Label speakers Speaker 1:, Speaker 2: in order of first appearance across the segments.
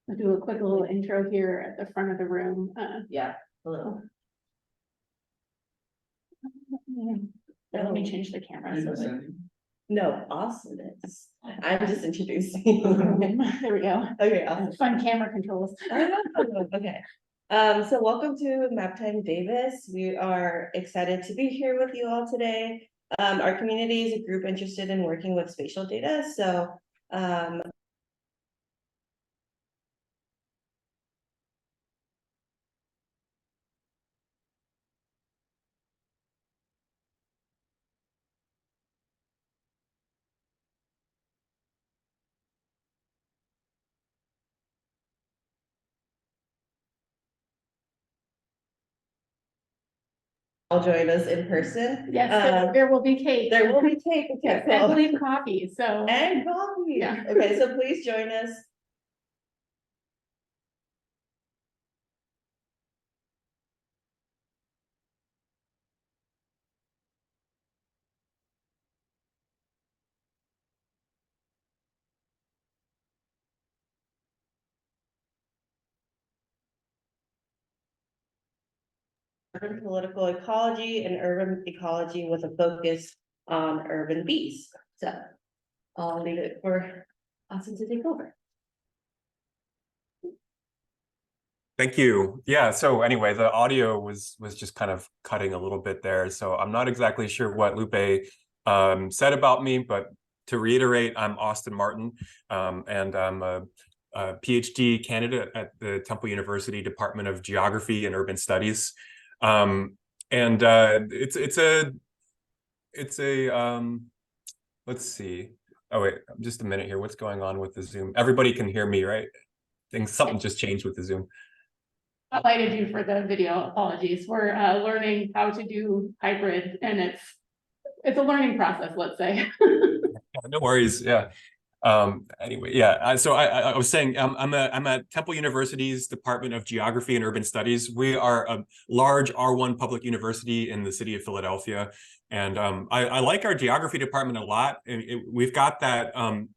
Speaker 1: I'll do a quick little intro here at the front of the room.
Speaker 2: Yeah, a little.
Speaker 1: Let me change the camera. So that,
Speaker 2: No, Austin is. I'm just introducing.
Speaker 1: there we go.
Speaker 2: Okay, awesome.
Speaker 1: Fun camera controls.
Speaker 2: Okay. So welcome to Map Time Davis. We are excited to be here with you all today. Our community is a group interested in working with spatial data. So I'll join us in person.
Speaker 1: Yes, there will be cake.
Speaker 2: There will be cake. Okay,
Speaker 1: Yes,
Speaker 2: cool.
Speaker 1: I believe coffee. So
Speaker 2: And coffee.
Speaker 1: Yeah.
Speaker 2: Okay, so please join us. Urban political ecology and urban ecology with a focus on urban bees. So I'll leave it for Austin to take over.
Speaker 3: Thank you. Yeah, so anyway, the audio was just kind of cutting a little bit there. So I'm not exactly sure what Lupe said about me, but to reiterate, I'm Austin Martin, and I'm a PhD candidate at the Temple University Department of Geography and Urban Studies. It's a let's see. Oh wait, just a minute here. What's going on with the Zoom? Everybody can hear me, right? Something just changed with the Zoom.
Speaker 1: highlighted you for the video. Apologies. We're learning how to do hybrid, and it's a learning process. Let's say.
Speaker 3: No worries. Yeah. Anyway, yeah. So I was saying I'm at Temple University's Department of Geography and Urban Studies. We are a large R1 public university in the city of Philadelphia, and I like our geography department a lot. We've got that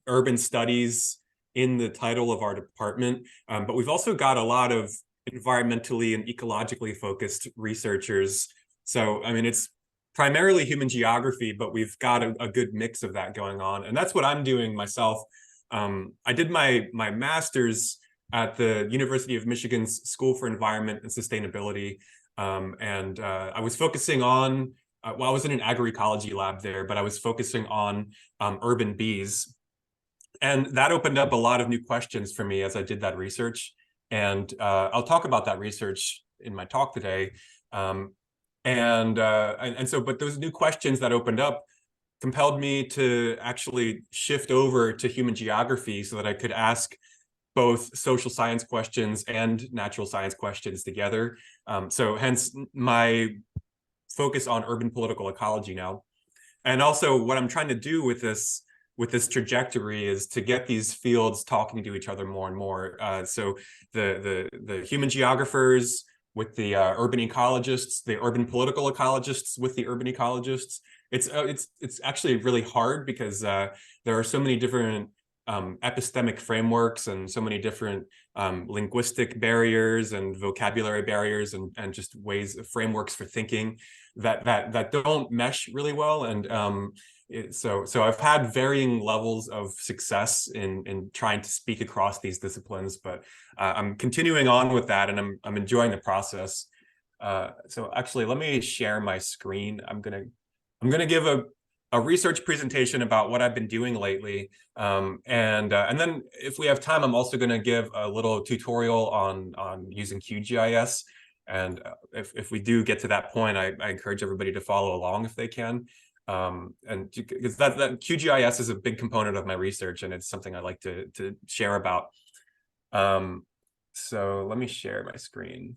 Speaker 3: urban studies in the title of our department, but we've also got a lot of environmentally and ecologically focused researchers. So I mean, it's primarily human geography, but we've got a good mix of that going on. And that's what I'm doing myself. I did my master's at the University of Michigan's School for Environment and Sustainability. I was focusing on, well, I was in an agroecology lab there, but I was focusing on urban bees. And that opened up a lot of new questions for me as I did that research. And I'll talk about that research in my talk today. But those new questions that opened up compelled me to actually shift over to human geography so that I could ask both social science questions and natural science questions together. So hence my focus on urban political ecology now. And also what I'm trying to do with this trajectory is to get these fields talking to each other more and more. So the human geographers with the urban ecologists, the urban political ecologists with the urban ecologists. It's actually really hard because there are so many different epistemic frameworks and so many different linguistic barriers and vocabulary barriers and just frameworks for thinking that don't mesh really well. And so I've had varying levels of success in trying to speak across these disciplines, but I'm continuing on with that, and I'm enjoying the process. So actually, let me share my screen. I'm gonna give a research presentation about what I've been doing lately, and then if we have time, I'm also gonna give a little tutorial on using QGIS. And if we do get to that point, I encourage everybody to follow along if they can. And because that QGIS is a big component of my research, and it's something I like to share about. So let me share my screen.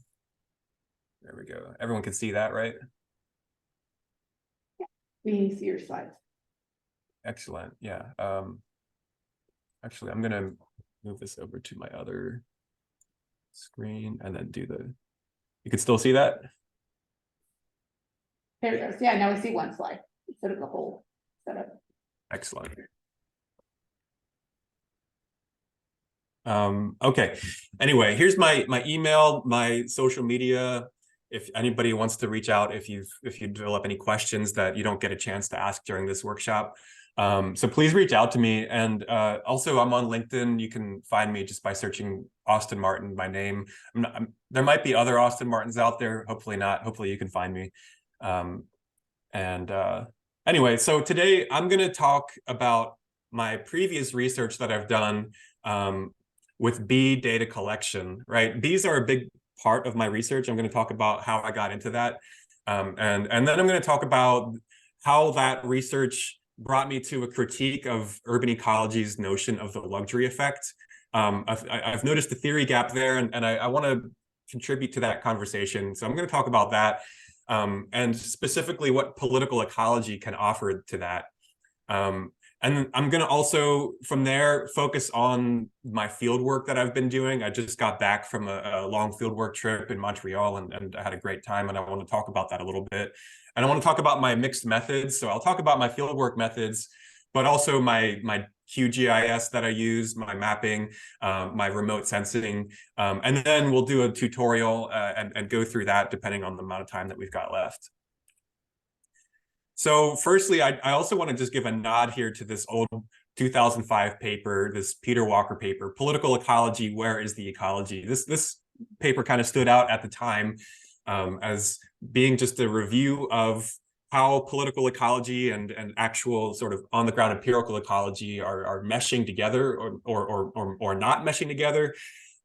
Speaker 3: There we go. Everyone can see that, right?
Speaker 1: We see your slides.
Speaker 3: Excellent. Yeah. Actually, I'm gonna move this over to my other screen and then do the. You can still see that?
Speaker 1: There it goes. Yeah, now we see one slide instead of the whole setup.
Speaker 3: Excellent. Okay. Anyway, here's my email, my social media. If anybody wants to reach out, if you develop any questions that you don't get a chance to ask during this workshop, so please reach out to me. And also, I'm on LinkedIn. You can find me just by searching Austin Martin, my name. There might be other Austin Martins out there. Hopefully not. Hopefully you can find me. Anyway, so today I'm going to talk about my previous research that I've done with bee data collection, right? Bees are a big part of my research. I'm going to talk about how I got into that. And then I'm going to talk about how that research brought me to a critique of urban ecology's notion of the luxury effect. I've noticed the theory gap there, and I want to contribute to that conversation. So I'm going to talk about that, and specifically what political ecology can offer to that. And I'm going to also, from there, focus on my field work that I've been doing. I just got back from a long field work trip in Montreal, and I had a great time, and I want to talk about that a little bit. And I want to talk about my mixed methods. So I'll talk about my fieldwork methods, but also my QGIS that I use, my mapping, my remote sensing. And then we'll do a tutorial and go through that depending on the amount of time that we've got left. So firstly, I also want to just give a nod here to this old 2005 paper, this Peter Walker paper, Political Ecology, Where is the Ecology? This paper kind of stood out at the time as being just a review of how political ecology and actual sort of on the ground empirical ecology are meshing together or not meshing together.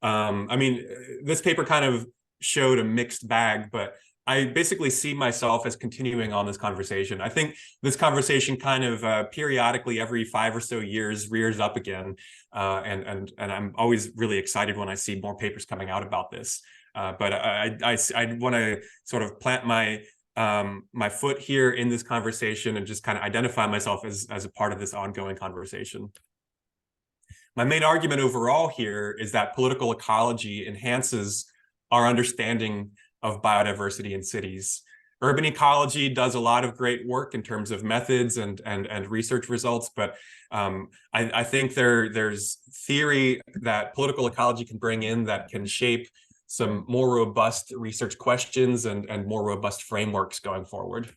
Speaker 3: I mean, this paper kind of showed a mixed bag, but I basically see myself as continuing on this conversation. I think this conversation kind of periodically every 5 or so years rears up again. And I'm always really excited when I see more papers coming out about this. But I want to sort of plant my my foot here in this conversation and just kind of identify myself as a part of this ongoing conversation. My main argument overall here is that political ecology enhances our understanding of biodiversity in cities. Urban ecology does a lot of great work in terms of methods and research results, but I think there's theory that political ecology can bring in that can shape some more robust research questions and more robust frameworks going forward.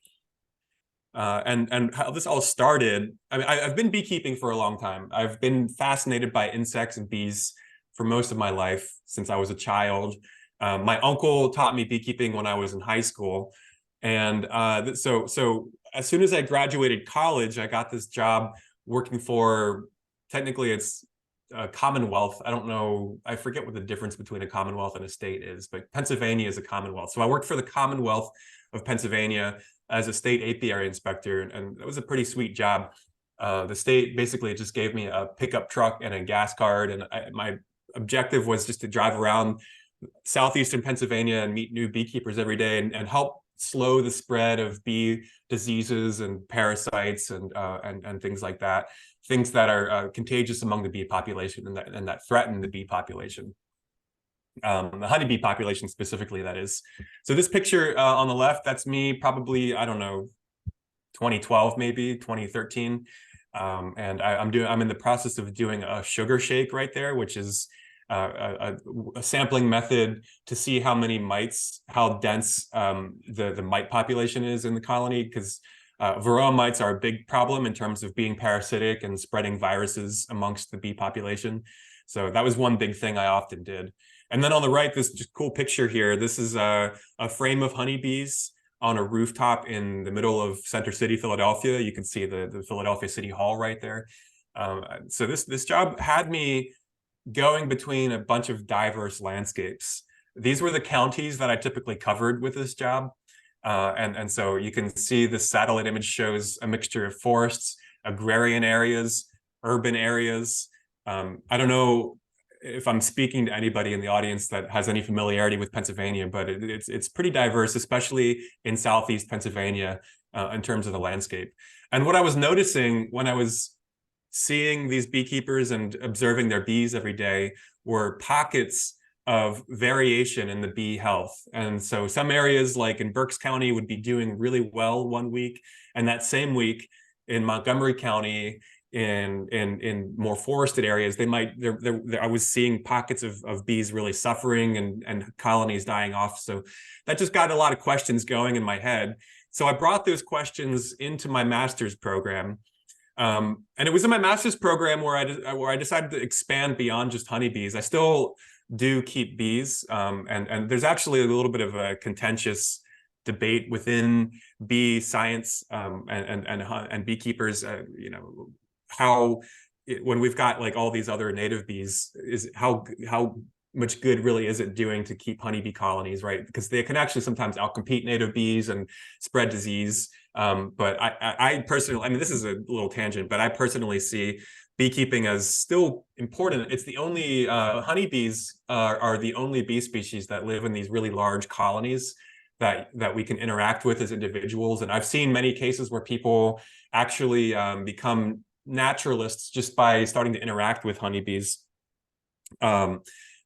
Speaker 3: And how this all started, I mean, I've been beekeeping for a long time. I've been fascinated by insects and bees for most of my life since I was a child. My uncle taught me beekeeping when I was in high school. And so as soon as I graduated college, I got this job working for, technically it's a Commonwealth. I don't know, I forget what the difference between a Commonwealth and a state is, but Pennsylvania is a Commonwealth. So I worked for the Commonwealth of Pennsylvania as a state apiary inspector, and it was a pretty sweet job. The state basically just gave me a pickup truck and a gas card, and my objective was just to drive around southeastern Pennsylvania and meet new beekeepers every day and help slow the spread of bee diseases and parasites and things like that, things that are contagious among the bee population and that threaten the bee population. The honeybee population specifically, that is. So this picture on the left, that's me probably, I don't know, 2012, maybe 2013. And I'm in the process of doing a sugar shake right there, which is a sampling method to see how many mites, how dense the mite population is in the colony, because varroa mites are a big problem in terms of being parasitic and spreading viruses amongst the bee population. So that was one big thing I often did. And then on the right, this just cool picture here, this is a frame of honeybees on a rooftop in the middle of Center City, Philadelphia. You can see the Philadelphia City Hall right there. So this job had me going between a bunch of diverse landscapes. These were the counties that I typically covered with this job. And so you can see the satellite image shows a mixture of forests, agrarian areas, urban areas. I don't know if I'm speaking to anybody in the audience that has any familiarity with Pennsylvania, but it's pretty diverse, especially in Southeast Pennsylvania in terms of the landscape. And what I was noticing when I was seeing these beekeepers and observing their bees every day were pockets of variation in the bee health. And so some areas like in Berks County would be doing really well one week, and that same week in Montgomery County, in more forested areas, I was seeing pockets of bees really suffering and colonies dying off. So that just got a lot of questions going in my head. So I brought those questions into my master's program. And it was in my master's program where I decided to expand beyond just honeybees. I still do keep bees, and there's actually a little bit of a contentious debate within bee science and beekeepers. You know, when we've got like all these other native bees, is how much good really is it doing to keep honeybee colonies, right? Because they can actually sometimes outcompete native bees and spread disease. But I personally, I mean, this is a little tangent, but I personally see beekeeping as still important. It's the only, honeybees are the only bee species that live in these really large colonies that we can interact with as individuals. And I've seen many cases where people actually become naturalists just by starting to interact with honeybees.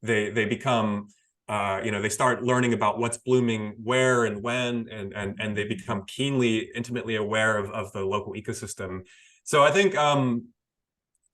Speaker 3: They become, you know, they start learning about what's blooming where and when, and they become intimately aware of the local ecosystem. So I think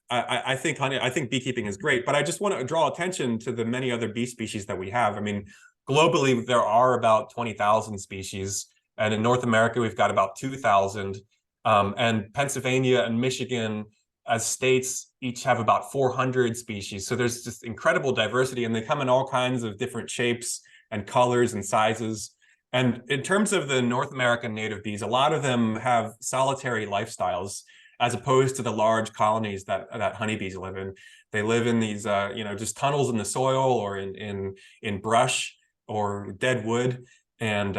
Speaker 3: I think beekeeping is great, but I just want to draw attention to the many other bee species that we have. I mean, globally, there are about 20,000 species, and in North America, we've got about 2,000. And Pennsylvania and Michigan, as states, each have about 400 species. So there's just incredible diversity, and they come in all kinds of different shapes and colors and sizes. And in terms of the North American native bees, a lot of them have solitary lifestyles, as opposed to the large colonies that honeybees live in. They live in these, you know, just tunnels in the soil or in brush or dead wood. And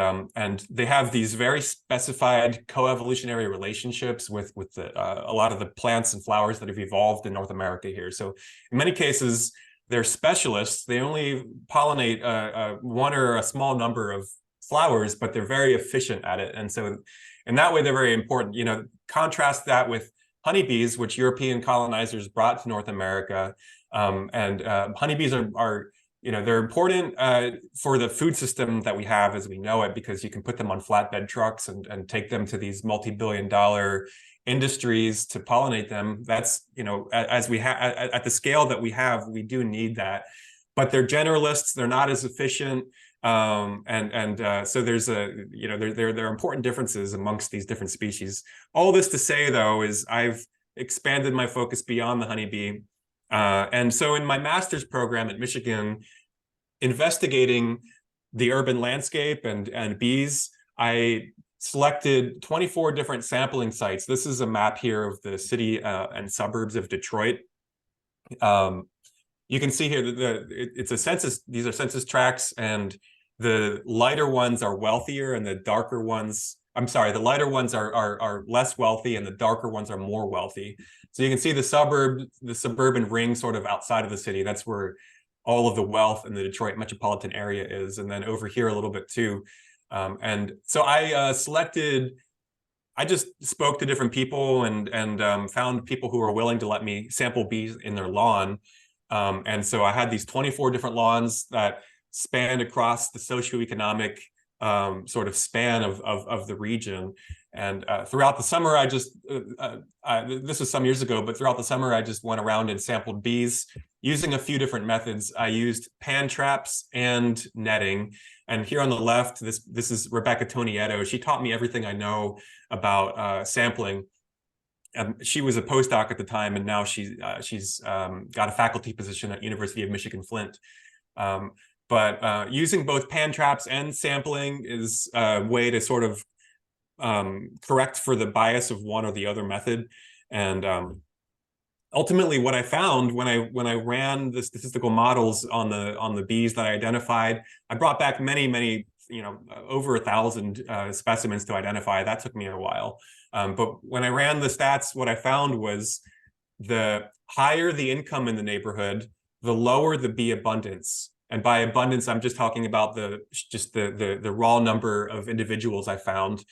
Speaker 3: they have these very specified coevolutionary relationships with a lot of the plants and flowers that have evolved in North America here. So in many cases, they're specialists. They only pollinate one or a small number of flowers, but they're very efficient at it. And so in that way, they're very important. You know, contrast that with honeybees, which European colonizers brought to North America. Honeybees are you know, they're important for the food system that we have as we know it, because you can put them on flatbed trucks and take them to these multi-billion-dollar industries to pollinate them. That's, you know, as we have at the scale that we have, we do need that. But they're generalists; they're not as efficient, so there's you know, there are important differences amongst these different species. All this to say, though, is I've expanded my focus beyond the honeybee. And so in my master's program at Michigan, investigating the urban landscape and bees, I selected 24 different sampling sites. This is a map here of the city and suburbs of Detroit. You can see here that it's a census, these are census tracts, and the lighter ones are wealthier and the darker ones, I'm sorry, the lighter ones are less wealthy and the darker ones are more wealthy. So you can see the suburban ring sort of outside of the city. That's where all of the wealth in the Detroit metropolitan area is. And then over here a little bit too. And so I just spoke to different people and found people who were willing to let me sample bees in their lawn. And so I had these 24 different lawns that spanned across the socioeconomic sort of span of the region. And throughout the summer, I just, this was some years ago, but throughout the summer, I just went around and sampled bees using a few different methods. I used pan traps and netting. And here on the left, this is Rebecca Tonietto. She taught me everything I know about sampling. She was a postdoc at the time, and now she's got a faculty position at University of Michigan Flint. But using both pan traps and sampling is a way to sort of correct for the bias of one or the other method. And ultimately, what I found when I ran the statistical models on the bees that I identified, I brought back many, you know, over 1,000 specimens to identify. That took me a while. But when I ran the stats, what I found was the higher the income in the neighborhood, the lower the bee abundance. And by abundance, I'm just talking about the raw number of individuals I found.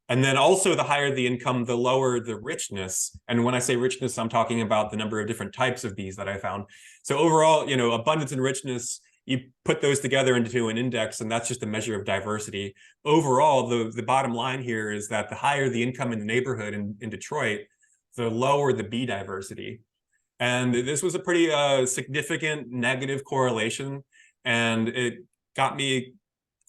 Speaker 3: And then also the higher the income, the lower the richness. And when I say richness, I'm talking about the number of different types of bees that I found. So overall, you know, abundance and richness, you put those together into an index, and that's just a measure of diversity. Overall, the bottom line here is that the higher the income in the neighborhood in Detroit, the lower the bee diversity. And this was a pretty significant negative correlation. And it got me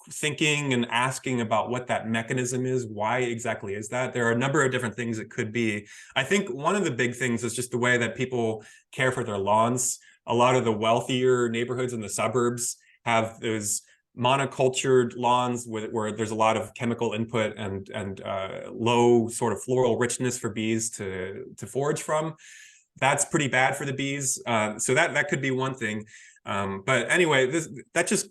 Speaker 3: thinking and asking about what that mechanism is. Why exactly is that? There are a number of different things it could be. I think one of the big things is just the way that people care for their lawns. A lot of the wealthier neighborhoods in the suburbs have those monocultured lawns where there's a lot of chemical input and low sort of floral richness for bees to forage from. That's pretty bad for the bees. So that could be one thing. But anyway, that just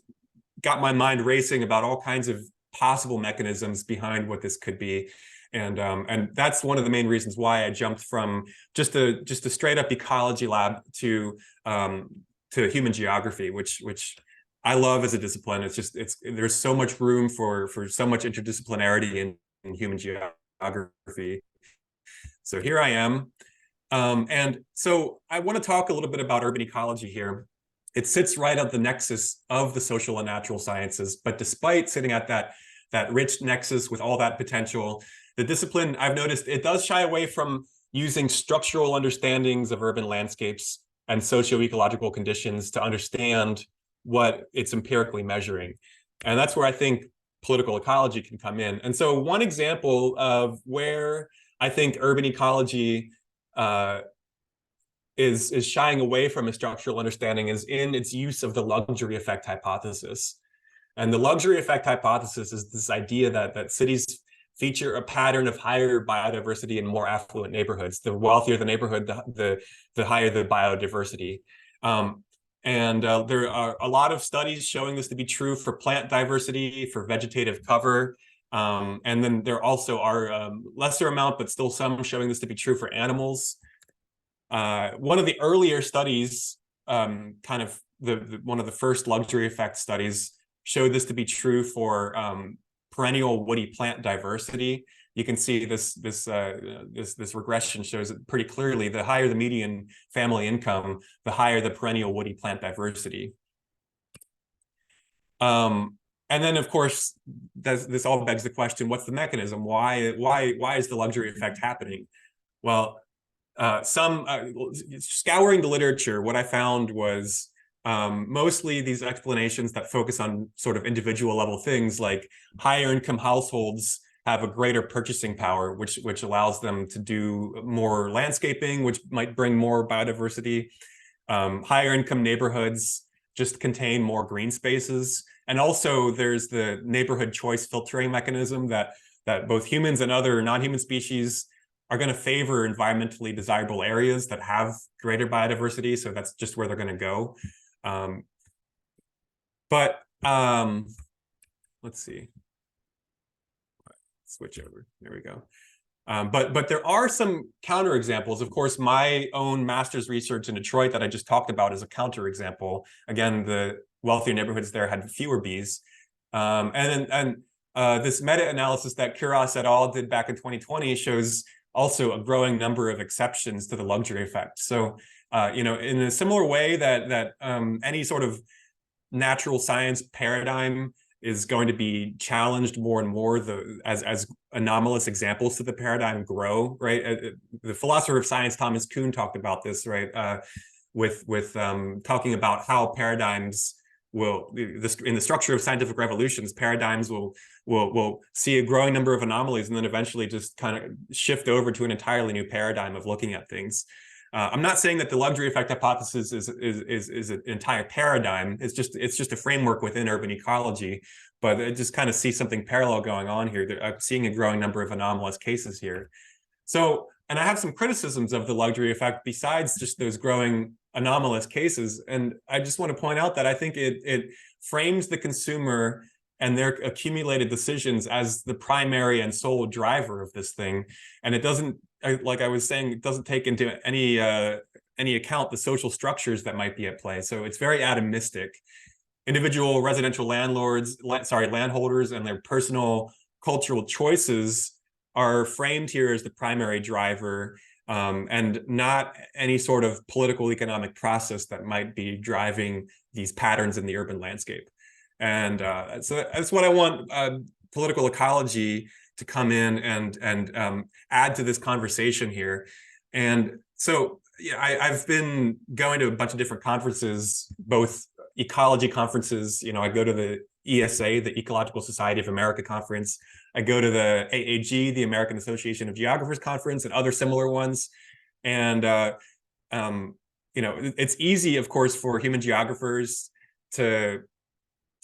Speaker 3: got my mind racing about all kinds of possible mechanisms behind what this could be. And that's one of the main reasons why I jumped from just a straight up ecology lab to human geography, which I love as a discipline. There's so much room for so much interdisciplinarity in human geography. So here I am. And so I want to talk a little bit about urban ecology here. It sits right at the nexus of the social and natural sciences, but despite sitting at that rich nexus with all that potential, the discipline, I've noticed, it does shy away from using structural understandings of urban landscapes and socio-ecological conditions to understand what it's empirically measuring. And that's where I think political ecology can come in. And so one example of where I think urban ecology is shying away from a structural understanding is in its use of the luxury effect hypothesis. And the luxury effect hypothesis is this idea that cities feature a pattern of higher biodiversity in more affluent neighborhoods. The wealthier the neighborhood, the higher the biodiversity. There are a lot of studies showing this to be true for plant diversity, for vegetative cover. And then there also are lesser amount, but still some showing this to be true for animals. One of the earlier studies, one of the first luxury effect studies, showed this to be true for perennial woody plant diversity. You can see this regression shows it pretty clearly. The higher the median family income, the higher the perennial woody plant diversity. And then, of course, this all begs the question: what's the mechanism? Why is the luxury effect happening? Well, scouring the literature, what I found was mostly these explanations that focus on sort of individual level things, like higher income households have a greater purchasing power, which allows them to do more landscaping, which might bring more biodiversity. Higher income neighborhoods just contain more green spaces. And also there's the neighborhood choice filtering mechanism that both humans and other non-human species are going to favor environmentally desirable areas that have greater biodiversity. So that's just where they're going to go. Let's see. Switch over. There we go. But there are some counterexamples. Of course, my own master's research in Detroit that I just talked about is a counterexample. Again, the wealthier neighborhoods there had fewer bees. This meta-analysis that Kuras et al. Did back in 2020 shows also a growing number of exceptions to the luxury effect. So, in a similar way that any sort of natural science paradigm is going to be challenged more and more as anomalous examples to the paradigm grow, right? The philosopher of science, Thomas Kuhn, talked about this, right? With talking about how paradigms will, in the structure of scientific revolutions, paradigms will see a growing number of anomalies and then eventually just kind of shift over to an entirely new paradigm of looking at things. I'm not saying that the luxury effect hypothesis is an entire paradigm. It's just a framework within urban ecology, but I just kind of see something parallel going on here. I'm seeing a growing number of anomalous cases here. So, and I have some criticisms of the luxury effect besides just those growing anomalous cases. And I just want to point out that I think it frames the consumer and their accumulated decisions as the primary and sole driver of this thing. And it doesn't, like I was saying, it doesn't take into any account the social structures that might be at play. So it's very atomistic. Individual residential landholders and their personal cultural choices are framed here as the primary driver, and not any sort of political economic process that might be driving these patterns in the urban landscape. And so that's what I want political ecology to come in and add to this conversation here. And so yeah, I've been going to a bunch of different conferences, both ecology conferences. I go to the ESA, the Ecological Society of America conference. I go to the AAG, the American Association of Geographers conference, and other similar ones. And it's easy, of course, for human geographers to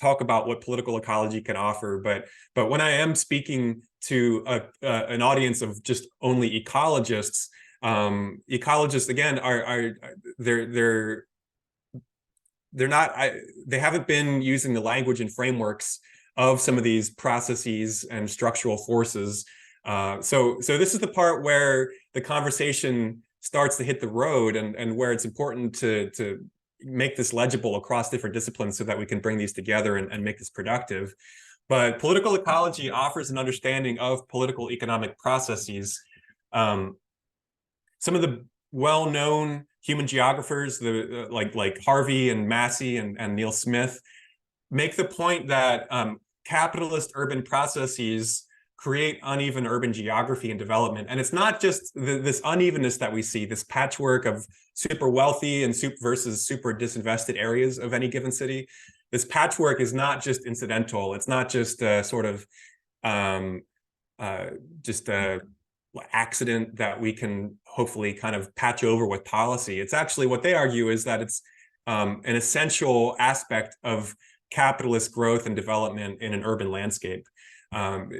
Speaker 3: talk about what political ecology can offer, but when I am speaking to an audience of just only ecologists, ecologists again they're not they haven't been using the language and frameworks of some of these processes and structural forces. So this is the part where the conversation starts to hit the road, and where it's important to make this legible across different disciplines so that we can bring these together and make this productive. But political ecology offers an understanding of political economic processes. Some of the well-known human geographers, like Harvey and Massey and Neil Smith, make the point that capitalist urban processes create uneven urban geography and development. And it's not just this unevenness that we see, this patchwork of super wealthy and versus super disinvested areas of any given city. This patchwork is not just incidental. It's not just a sort of just a accident that we can hopefully kind of patch over with policy. It's actually, what they argue is that it's an essential aspect of capitalist growth and development in an urban landscape. And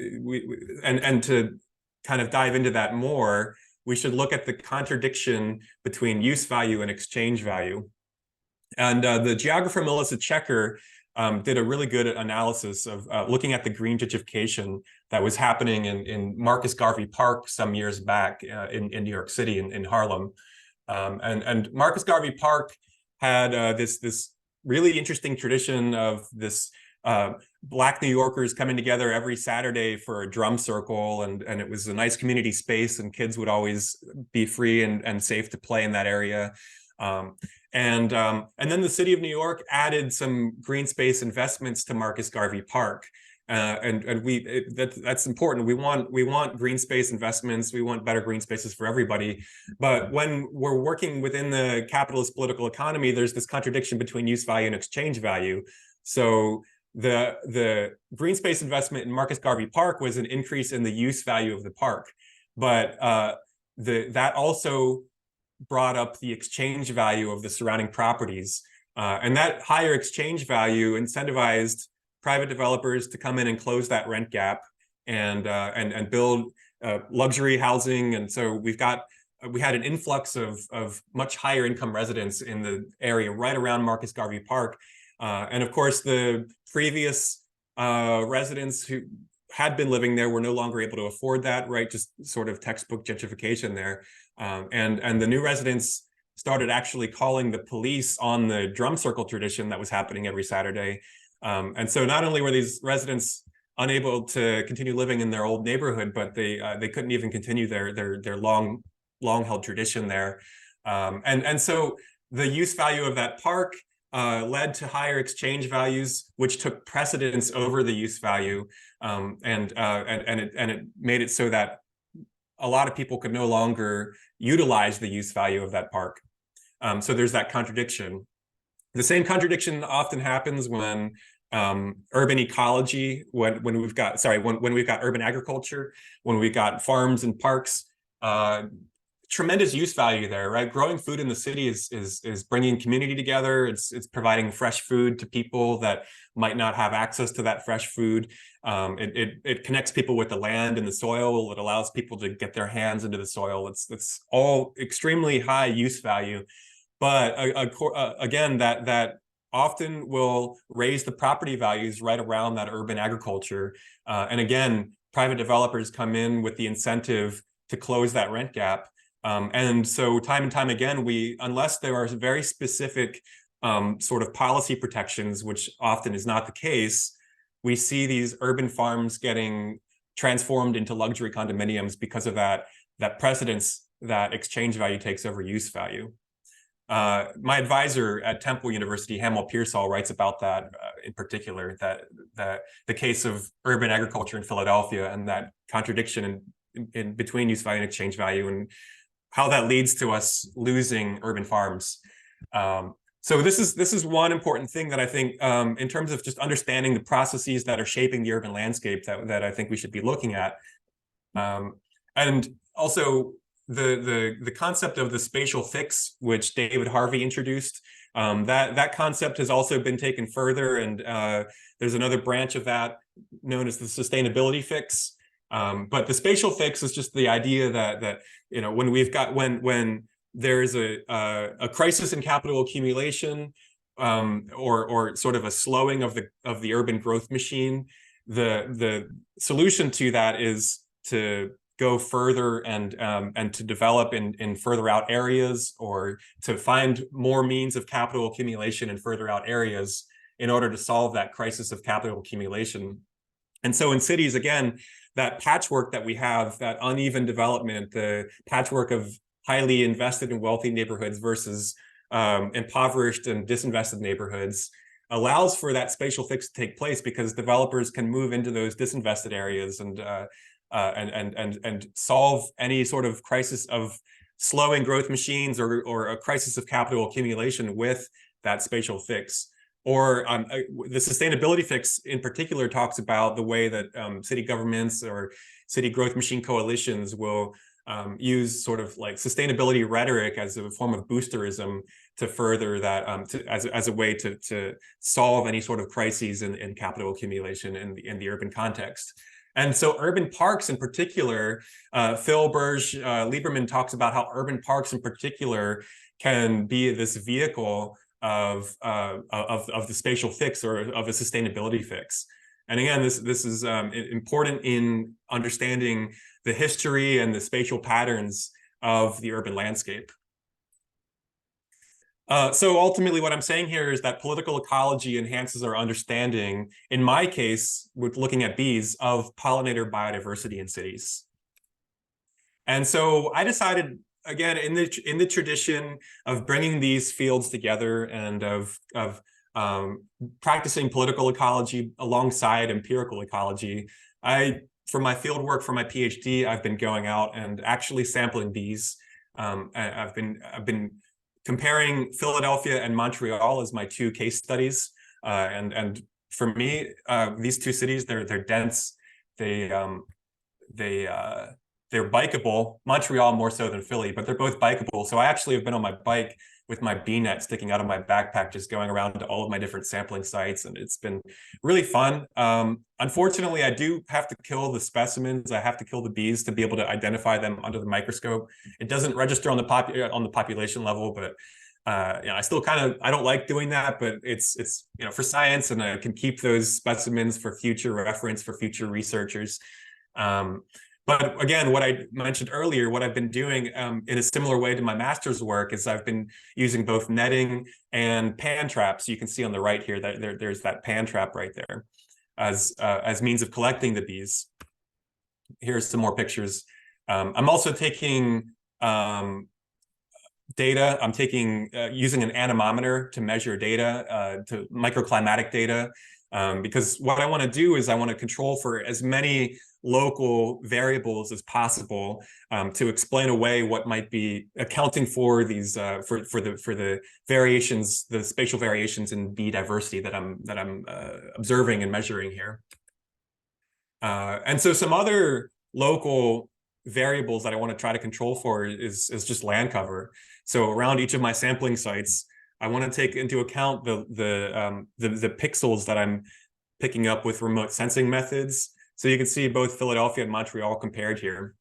Speaker 3: to kind of dive into that more, we should look at the contradiction between use value and exchange value. And the geographer Melissa Checker did a really good analysis of looking at the green gentrification that was happening in Marcus Garvey Park some years back in New York City, in Harlem. And Marcus Garvey Park had this really interesting tradition of this Black New Yorkers coming together every Saturday for a drum circle, and it was a nice community space, and kids would always be free and safe to play in that area. And then the city of New York added some green space investments to Marcus Garvey Park. That's important. We want green space investments. We want better green spaces for everybody. But when we're working within the capitalist political economy, there's this contradiction between use value and exchange value. So the green space investment in Marcus Garvey Park was an increase in the use value of the park, but that also brought up the exchange value of the surrounding properties, and that higher exchange value incentivized private developers to come in and close that rent gap and build luxury housing. And so we had an influx of much higher income residents in the area right around Marcus Garvey Park. And of course, the previous residents who had been living there were no longer able to afford that, right? Just sort of textbook gentrification there. And the new residents started actually calling the police on the drum circle tradition that was happening every Saturday. And so not only were these residents unable to continue living in their old neighborhood, but they couldn't even continue their long held tradition there. And so the use value of that park led to higher exchange values, which took precedence over the use value, and it made it so that a lot of people could no longer utilize the use value of that park. So there's that contradiction. The same contradiction often happens when urban ecology, when we've got urban agriculture, when we've got farms and parks. Tremendous use value there, right? Growing food in the city is bringing community together. It's providing fresh food to people that might not have access to that fresh food. It connects people with the land and the soil. It allows people to get their hands into the soil. It's all extremely high use value, but again, that often will raise the property values right around that urban agriculture. And again, private developers come in with the incentive to close that rent gap. And so time and time again, unless there are very specific sort of policy protections, which often is not the case, we see these urban farms getting transformed into luxury condominiums because of that precedence that exchange value takes over use value. My advisor at Temple University, Hamel Pearsall, writes about that in particular, that the case of urban agriculture in Philadelphia and that contradiction in between use value and exchange value. And how that leads to us losing urban farms. So this is one important thing that I think, in terms of just understanding the processes that are shaping the urban landscape, that I think we should be looking at. And also the concept of the spatial fix, which David Harvey introduced, that concept has also been taken further, and there's another branch of that known as the sustainability fix. But the spatial fix is just the idea that when there is a crisis in capital accumulation, or sort of a slowing of the urban growth machine, the solution to that is to go further and to develop in further out areas, or to find more means of capital accumulation in further out areas in order to solve that crisis of capital accumulation. And so in cities, again, that patchwork that we have, that uneven development, the patchwork of highly invested and wealthy neighborhoods versus impoverished and disinvested neighborhoods, allows for that spatial fix to take place, because developers can move into those disinvested areas and solve any sort of crisis of slowing growth machines, or a crisis of capital accumulation with that spatial fix. Or the sustainability fix in particular talks about the way that city governments or city growth machine coalitions will use sort of like sustainability rhetoric as a form of boosterism to further that, as a way to solve any sort of crises in capital accumulation in the urban context. And so urban parks in particular, Phil Lieberman talks about how urban parks in particular can be this vehicle of the spatial fix, or of a sustainability fix. And again, this is important in understanding the history and the spatial patterns of the urban landscape. So ultimately what I'm saying here is that political ecology enhances our understanding, in my case, with looking at bees, of pollinator biodiversity in cities. And so I decided, again, in the tradition of bringing these fields together and of practicing political ecology alongside empirical ecology, for my field work for my PhD, I've been going out and actually sampling bees. I've been comparing Philadelphia and Montreal as my two case studies, and for me, these two cities, they're dense, they're bikeable. Montreal more so than Philly, but they're both bikeable. So I actually have been on my bike with my bee net sticking out of my backpack, just going around to all of my different sampling sites, and it's been really fun. Unfortunately, I do have to kill the specimens. I have to kill the bees to be able to identify them under the microscope. It doesn't register on the population level, but I still I don't like doing that, but it's for science, and I can keep those specimens for future reference for future researchers. But again, what I mentioned earlier, what I've been doing in a similar way to my master's work is I've been using both netting and pan traps. You can see on the right here that there's that pan trap right there as means of collecting the bees. Here's some more pictures. I'm also taking data. I'm using an anemometer to measure data, to microclimatic data, because what I want to do is I want to control for as many local variables as possible, to explain away what might be accounting for these for the variations, the spatial variations in bee diversity that I'm observing and measuring here. And so some other local variables that I want to try to control for is just land cover. So around each of my sampling sites, I want to take into account the pixels that I'm picking up with remote sensing methods. So you can see both Philadelphia and Montreal compared here,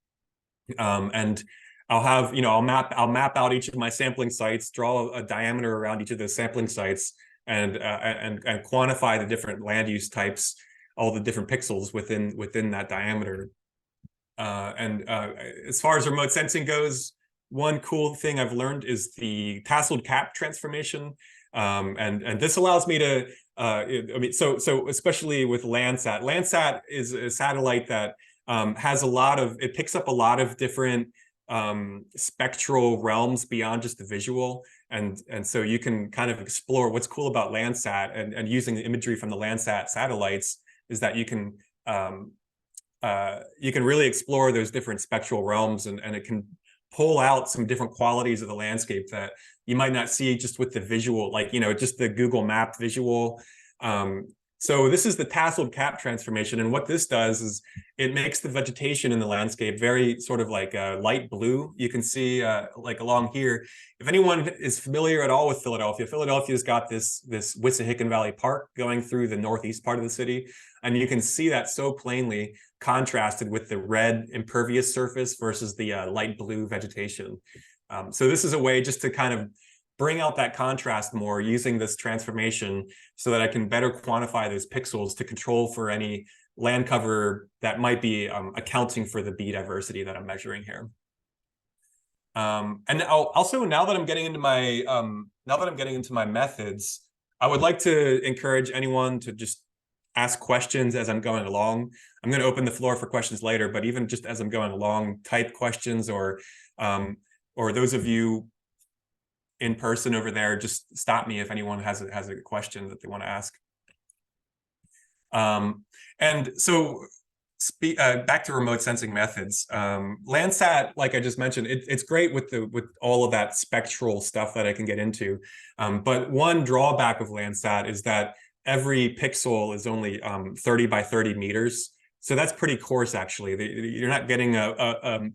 Speaker 3: and I'll have I'll map out each of my sampling sites, draw a diameter around each of those sampling sites, and quantify the different land use types, all the different pixels within that diameter. As far as remote sensing goes, one cool thing I've learned is the tasseled cap transformation, and this allows me to. So especially with Landsat. Landsat is a satellite that has it picks up a lot of different spectral realms beyond just the visual, and so you can kind of explore what's cool about Landsat, and using the imagery from the Landsat satellites is that you can really explore those different spectral realms, and it can pull out some different qualities of the landscape that you might not see just with the visual, like, just the Google map visual. So this is the tasseled cap transformation. And what this does is it makes the vegetation in the landscape very sort of like light blue. You can see like along here, if anyone is familiar at all with Philadelphia, Philadelphia's got this Wissahickon Valley Park going through the northeast part of the city. And you can see that so plainly contrasted with the red impervious surface versus the light blue vegetation. So this is a way just to kind of bring out that contrast more using this transformation so that I can better quantify those pixels to control for any land cover that might be accounting for the bee diversity that I'm measuring here. And also, now that I'm getting into my methods, I would like to encourage anyone to just ask questions as I'm going along. I'm going to open the floor for questions later, but even just as I'm going along, type questions, or those of you in person over there, just stop me if anyone has a question that they want to ask. And so back to remote sensing methods. Landsat, like I just mentioned, it's great with all of that spectral stuff that I can get into. But one drawback of Landsat is that every pixel is only 30 by 30 meters. So that's pretty coarse, actually. You're not getting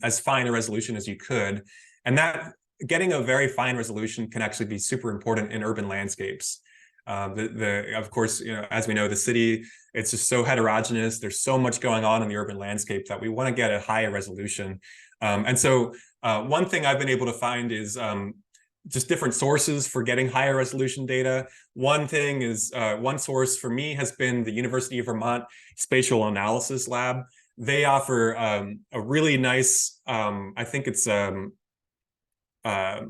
Speaker 3: as fine a resolution as you could. And that getting a very fine resolution can actually be super important in urban landscapes. Of course, as we know, the city, it's just so heterogeneous. There's so much going on in the urban landscape that we want to get a higher resolution. And so one thing I've been able to find is just different sources for getting higher resolution data. One thing is, one source for me has been the University of Vermont Spatial Analysis Lab. They offer a really nice, I think it's, if I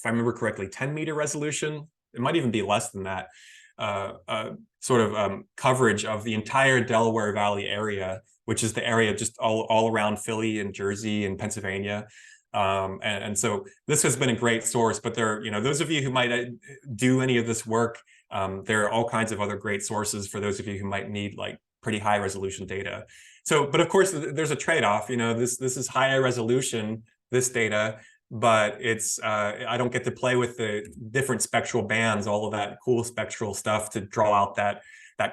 Speaker 3: remember correctly, 10-meter resolution. It might even be less than that, sort of coverage of the entire Delaware Valley area, which is the area just all around Philly and Jersey and Pennsylvania. And so this has been a great source, but there, those of you who might do any of this work, there are all kinds of other great sources for those of you who might need like pretty high resolution data. So, but of course, there's a trade-off. This is higher resolution, this data, but it's I don't get to play with the different spectral bands, all of that cool spectral stuff to draw out that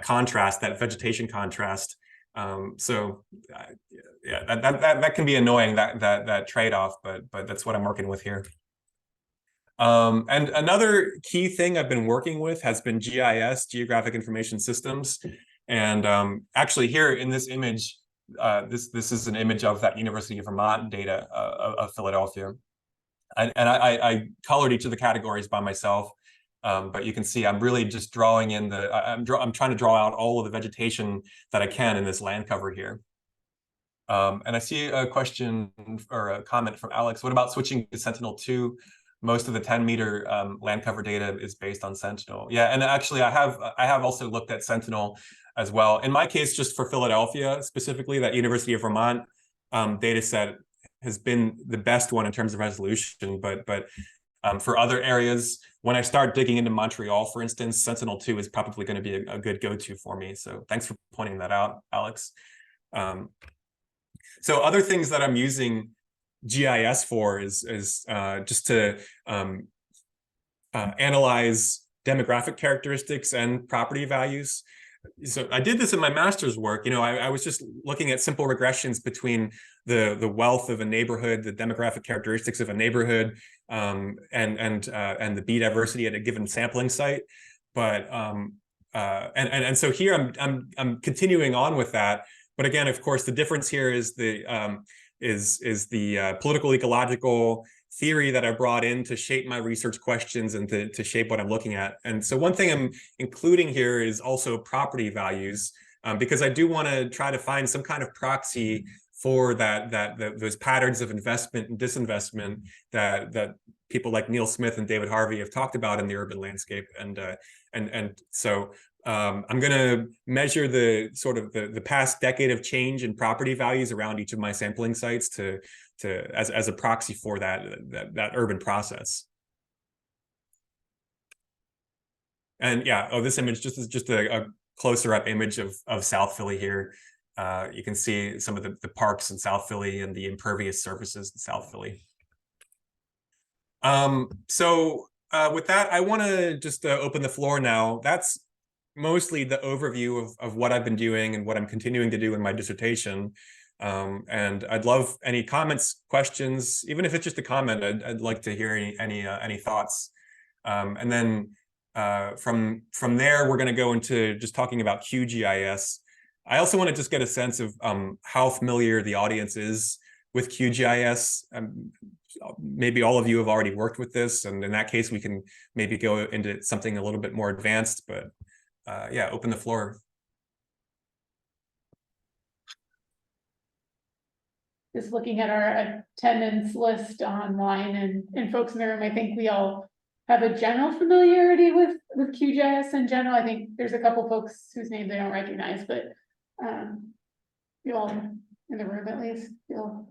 Speaker 3: contrast, that vegetation contrast. So yeah, that can be annoying, that trade-off, but that's what I'm working with here. And another key thing I've been working with has been GIS, Geographic Information Systems. And actually here in this image, this is an image of that University of Vermont data of Philadelphia. And I colored each of the categories by myself, but you can see I'm really just drawing in I'm trying to draw out all of the vegetation that I can in this land cover here. And I see a question or a comment from Alex. What about switching to Sentinel-2? Most of the 10-meter land cover data is based on Sentinel. Yeah, and actually I have also looked at Sentinel as well. In my case, just for Philadelphia specifically, that University of Vermont data set has been the best one in terms of resolution, but for other areas, when I start digging into Montreal, for instance, Sentinel-2 is probably going to be a good go-to for me. So thanks for pointing that out, Alex. So other things that I'm using GIS for is just to analyze demographic characteristics and property values. So I did this in my master's work. I was just looking at simple regressions between the wealth of a neighborhood, the demographic characteristics of a neighborhood, and the bee diversity at a given sampling site. But and so here I'm continuing on with that. But again, of course, the difference here is the political ecological theory that I brought in to shape my research questions and to shape what I'm looking at. And so one thing I'm including here is also property values, because I do want to try to find some kind of proxy for those patterns of investment and disinvestment that people like Neil Smith and David Harvey have talked about in the urban landscape. And so I'm going to measure the sort of the past decade of change in property values around each of my sampling sites as a proxy for that urban process. And yeah, this image is just a closer up image of South Philly here. You can see some of the parks in South Philly and the impervious surfaces in South Philly. With that, I want to just open the floor now. That's mostly the overview of what I've been doing and what I'm continuing to do in my dissertation. And I'd love any comments, questions, even if it's just a comment. I'd like to hear any thoughts. And then from there, we're going to go into just talking about QGIS. I also want to just get a sense of how familiar the audience is with QGIS. Maybe all of you have already worked with this, and in that case, we can maybe go into something a little bit more advanced. But yeah, open the floor.
Speaker 1: Just looking at our attendance list online and folks in the room, I think we all have a general familiarity with QGIS in general. I think there's a couple folks whose name they don't recognize, but you all in the room at least feel.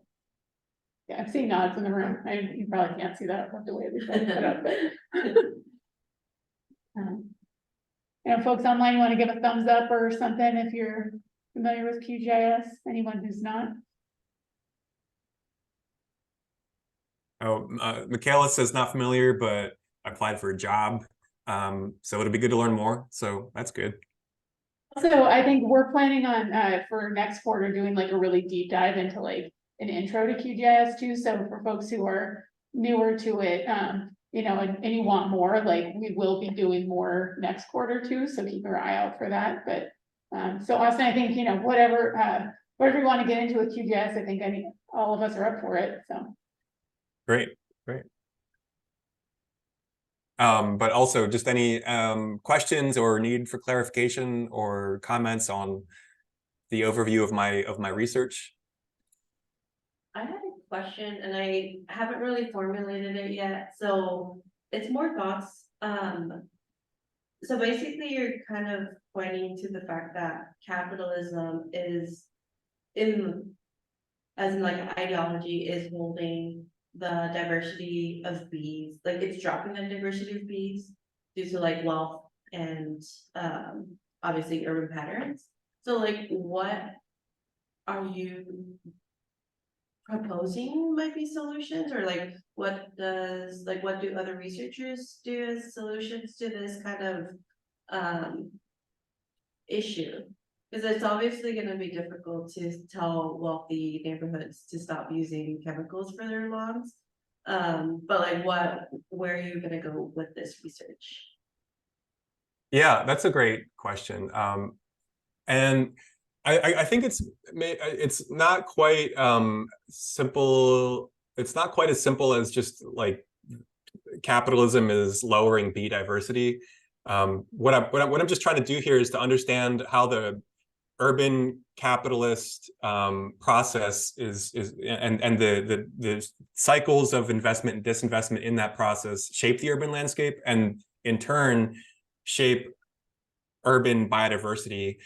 Speaker 1: Yeah, I'm seeing nods in the room. You probably can't see that. I'll have to wait put up, but folks online, want to give a thumbs up or something if you're familiar with QGIS. Anyone who's not.
Speaker 3: Oh, Michaela says not familiar, but I applied for a job. So it'll be good to learn more. So that's good.
Speaker 1: So I think we're planning on for next quarter doing like a really deep dive into like an intro to QGIS too. So for folks who are newer to it, and you want more, like we will be doing more next quarter too. So keep your eye out for that. But so Austin, I think whatever you want to get into with QGIS, I think all of us are up for it. So
Speaker 3: great. But also just any questions or need for clarification or comments on the overview of my research?
Speaker 2: I had a question and I haven't really formulated it yet, so it's more thoughts. So basically you're kind of pointing to the fact that capitalism is as in like ideology is holding the diversity of bees, like it's dropping the diversity of bees due to like wealth and obviously urban patterns. So like what are you proposing might be solutions, or like what do other researchers do as solutions to this kind of issue? Because it's obviously going to be difficult to tell wealthy neighborhoods to stop using chemicals for their lawns. But like where are you going to go with this research?
Speaker 3: Yeah, that's a great question. And I think it's not quite simple. It's not quite as simple as just like capitalism is lowering bee diversity. What I'm just trying to do here is to understand how the urban capitalist process is and the cycles of investment and disinvestment in that process shape the urban landscape, and in turn shape urban biodiversity.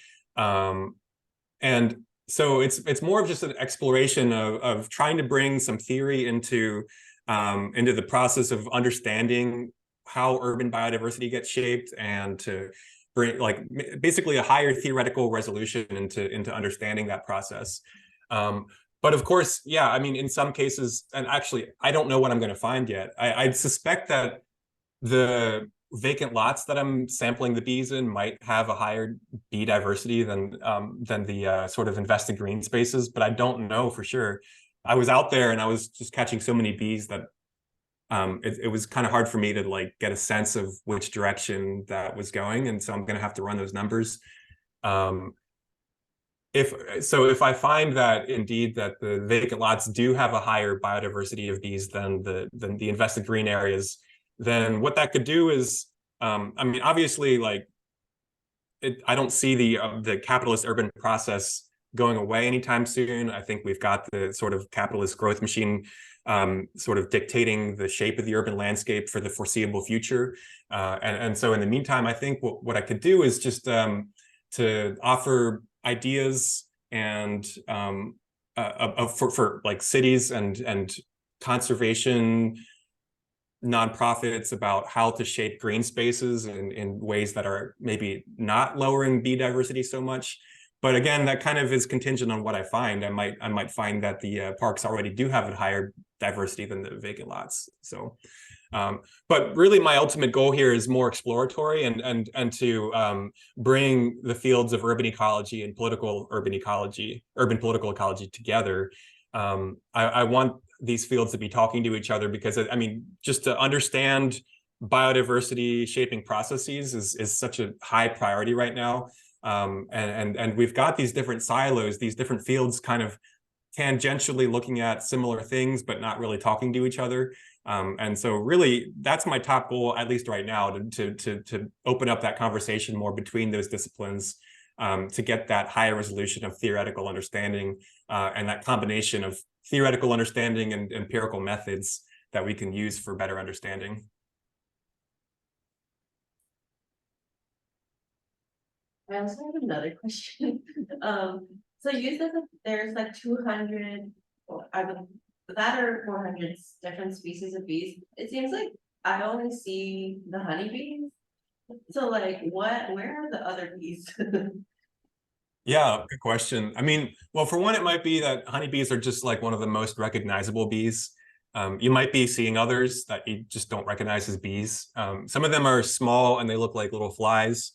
Speaker 3: And so it's more of just an exploration of trying to bring some theory into the process of understanding how urban biodiversity gets shaped, and to bring like basically a higher theoretical resolution into understanding that process. But of course, yeah, I mean, in some cases, and actually, I don't know what I'm going to find yet. I'd suspect that the vacant lots that I'm sampling the bees in might have a higher bee diversity than the sort of invested green spaces, but I don't know for sure. I was out there and I was just catching so many bees that it was kind of hard for me to like get a sense of which direction that was going, and so I'm going to have to run those numbers. If I find that indeed that the vacant lots do have a higher biodiversity of bees than the invested green areas, then what that could do is, I mean, obviously, like, I don't see the capitalist urban process going away anytime soon. I think we've got the sort of capitalist growth machine sort of dictating the shape of the urban landscape for the foreseeable future. And so in the meantime, I think what I could do is just to offer ideas and for like cities and conservation nonprofits about how to shape green spaces in ways that are maybe not lowering bee diversity so much, But again, that kind of is contingent on what I find. I might find that the parks already do have a higher diversity than the vacant lots. So, but really my ultimate goal here is more exploratory and to bring the fields of urban ecology and urban political ecology together. I want these fields to be talking to each other because, I mean, just to understand biodiversity shaping processes is such a high priority right now. And we've got these different silos, these different fields kind of tangentially looking at similar things, but not really talking to each other. And so really that's my top goal, at least right now, to open up that conversation more between those disciplines, to get that higher resolution of theoretical understanding, and that combination of theoretical understanding and empirical methods that we can use for better understanding.
Speaker 2: I also have another question. So you said that there's like 200, or that or 400 different species of bees. It seems like I only see the honeybees. So like where are the other bees?
Speaker 3: Yeah, good question. I mean, well, for one, it might be that honeybees are just like one of the most recognizable bees. You might be seeing others that you just don't recognize as bees. Some of them are small and they look like little flies.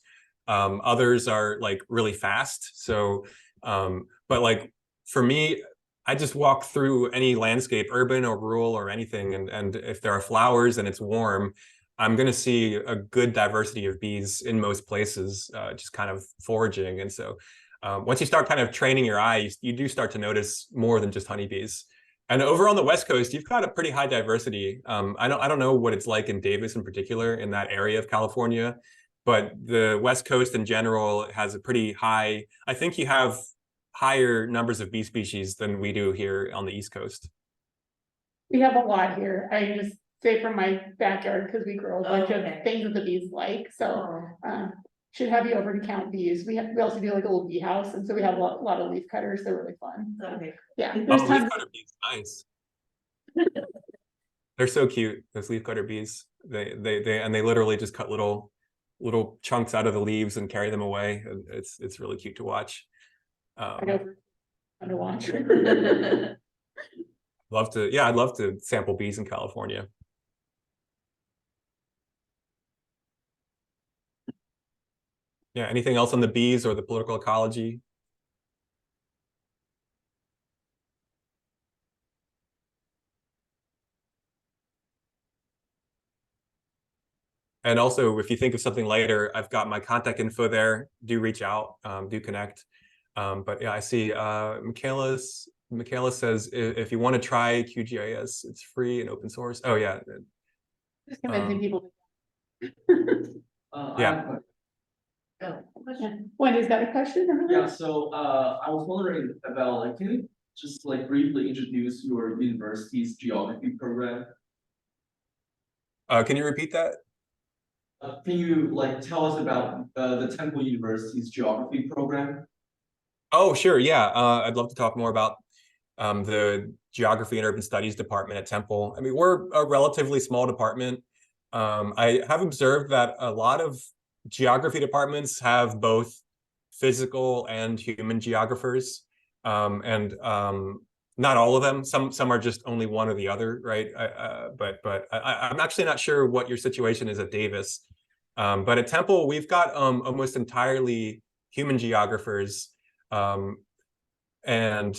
Speaker 3: Others are like really fast. So, but like for me, I just walk through any landscape, urban or rural or anything, and if there are flowers and it's warm, I'm going to see a good diversity of bees in most places, just kind of foraging. And so once you start kind of training your eye, you do start to notice more than just honeybees. And over on the West Coast, you've got a pretty high diversity. I don't know what it's like in Davis in particular, in that area of California, but the West Coast in general has a pretty high, I think you have higher numbers of bee species than we do here on the East Coast.
Speaker 1: We have a lot here. I just say from my backyard, because we grow a bunch of things that the bees like. So should have you over to count bees. We also do like a little bee house, and so we have a lot of leaf cutters. They're really fun.
Speaker 2: Okay.
Speaker 1: Yeah,
Speaker 3: Oh, leaf cutter bees, nice. They're so cute. Those leaf cutter bees. They literally just cut little chunks out of the leaves and carry them away. It's really cute to watch.
Speaker 1: I know, under watch.
Speaker 3: I'd love to sample bees in California. Yeah, anything else on the bees or the political ecology? And also, if you think of something later, I've got my contact info there. Do reach out, do connect. But yeah, I see Michaela says, if you want to try QGIS, it's free and open source. Oh yeah.
Speaker 1: Just convincing people.
Speaker 3: Yeah.
Speaker 1: Wendy's got a question?
Speaker 4: Yeah, so I was wondering about, like, can you just like briefly introduce your university's geography program?
Speaker 3: Can you repeat that?
Speaker 4: Can you like tell us about the Temple University's geography program?
Speaker 3: Oh, sure. Yeah. I'd love to talk more about the Geography and Urban Studies department at Temple. I mean, we're a relatively small department. I have observed that a lot of geography departments have both physical and human geographers, and not all of them. Some are just only one or the other, right? But I'm actually not sure what your situation is at Davis. But at Temple, we've got almost entirely human geographers. And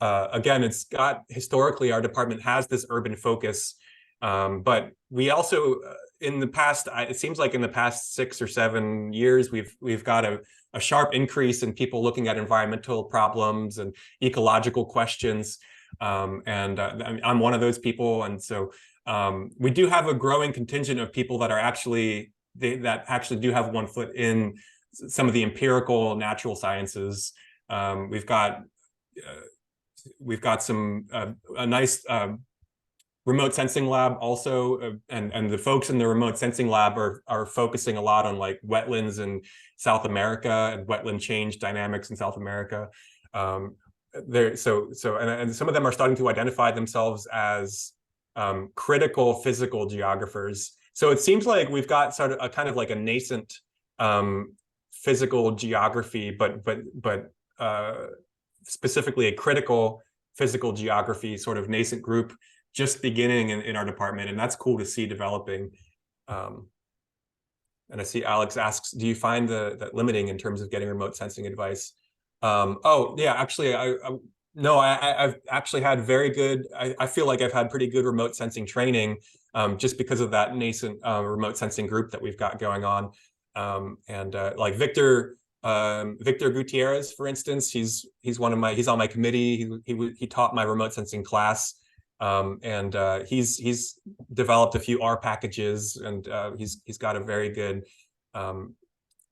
Speaker 3: again, it's got, historically, our department has this urban focus, but we also, in the past, it seems like in the past 6 or 7 years, we've got a sharp increase in people looking at environmental problems and ecological questions. I'm one of those people. And so we do have a growing contingent of people that are actually, that actually do have one foot in some of the empirical natural sciences. We've got some a nice remote sensing lab also, and the folks in the remote sensing lab are focusing a lot on like wetlands in South America and wetland change dynamics in South America. And some of them are starting to identify themselves as critical physical geographers. So it seems like we've got sort of a kind of like a nascent physical geography, but specifically a critical physical geography sort of nascent group just beginning in our department, and that's cool to see developing. And I see Alex asks, do you find that limiting in terms of getting remote sensing advice? Oh yeah, actually, no, I've actually had very good, I feel like I've had pretty good remote sensing training, just because of that nascent remote sensing group that we've got going on. Like Victor Gutierrez, for instance, he's on my committee. He taught my remote sensing class. He's developed a few R packages, and he's got a very good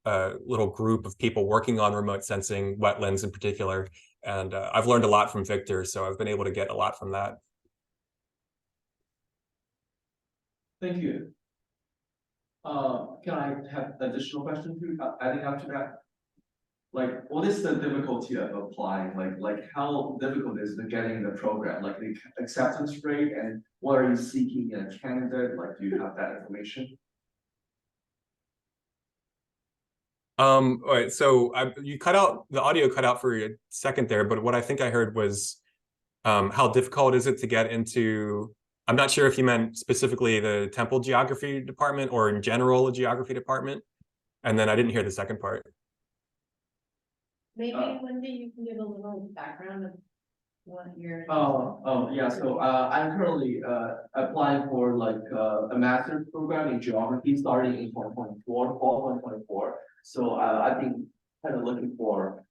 Speaker 3: little group of people working on remote sensing, wetlands in particular. And I've learned a lot from Victor, so I've been able to get a lot from that.
Speaker 4: Thank you. Can I have additional questions adding up to that? Like, what is the difficulty of applying? Like how difficult is it getting the program? Like the acceptance rate, and what are you seeking in a candidate? Like, do you have that information?
Speaker 3: All right, so the audio cut out for a second there, but what I think I heard was how difficult is it to get into, I'm not sure if you meant specifically the Temple geography department or in general a geography department. And then I didn't hear the second part.
Speaker 5: Maybe Wendy, you can give a little background of what you're.
Speaker 4: Yeah. So I'm currently applying for like a master's program in geography starting in 2024, fall 2024. So I've been kind of looking for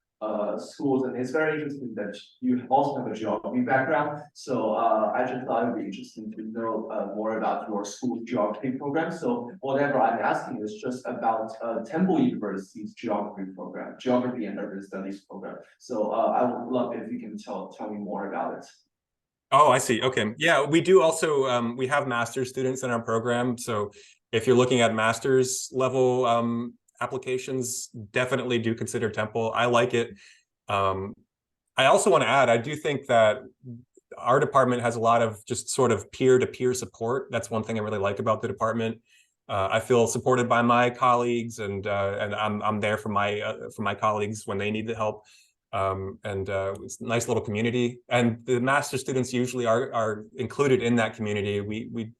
Speaker 4: schools, and it's very interesting that you also have a geography background. So I just thought it would be interesting to know more about your school geography program. So whatever I'm asking is just about Temple University's geography program, geography and urban studies program. So I would love if you can tell me more about it.
Speaker 3: Oh, I see. Okay. Yeah, we do also, we have master's students in our program. So if you're looking at master's level applications, definitely do consider Temple. I like it. I also want to add, I do think that our department has a lot of just sort of peer-to-peer support. That's one thing I really like about the department. I feel supported by my colleagues, and I'm there for my colleagues when they need the help. It's a nice little community, and the master students usually are included in that community. We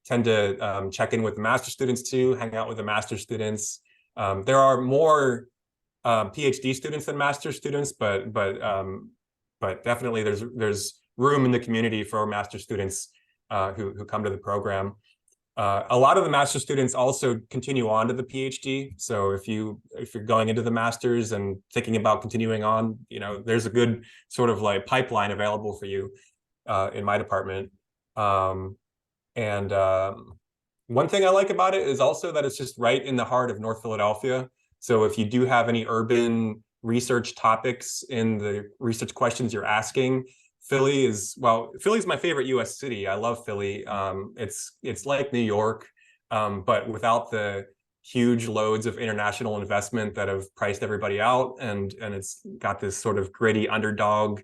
Speaker 3: tend to check in with the master students too, hang out with the master students. There are more PhD students than master students, but definitely there's room in the community for master students who come to the program. A lot of the master students also continue on to the PhD. So if you're going into the masters and thinking about continuing on, there's a good sort of like pipeline available for you in my department. One thing I like about it is also that it's just right in the heart of North Philadelphia. So if you do have any urban research topics in the research questions you're asking, Philly's my favorite US city. I love Philly. It's like New York, but without the huge loads of international investment that have priced everybody out, and it's got this sort of gritty underdog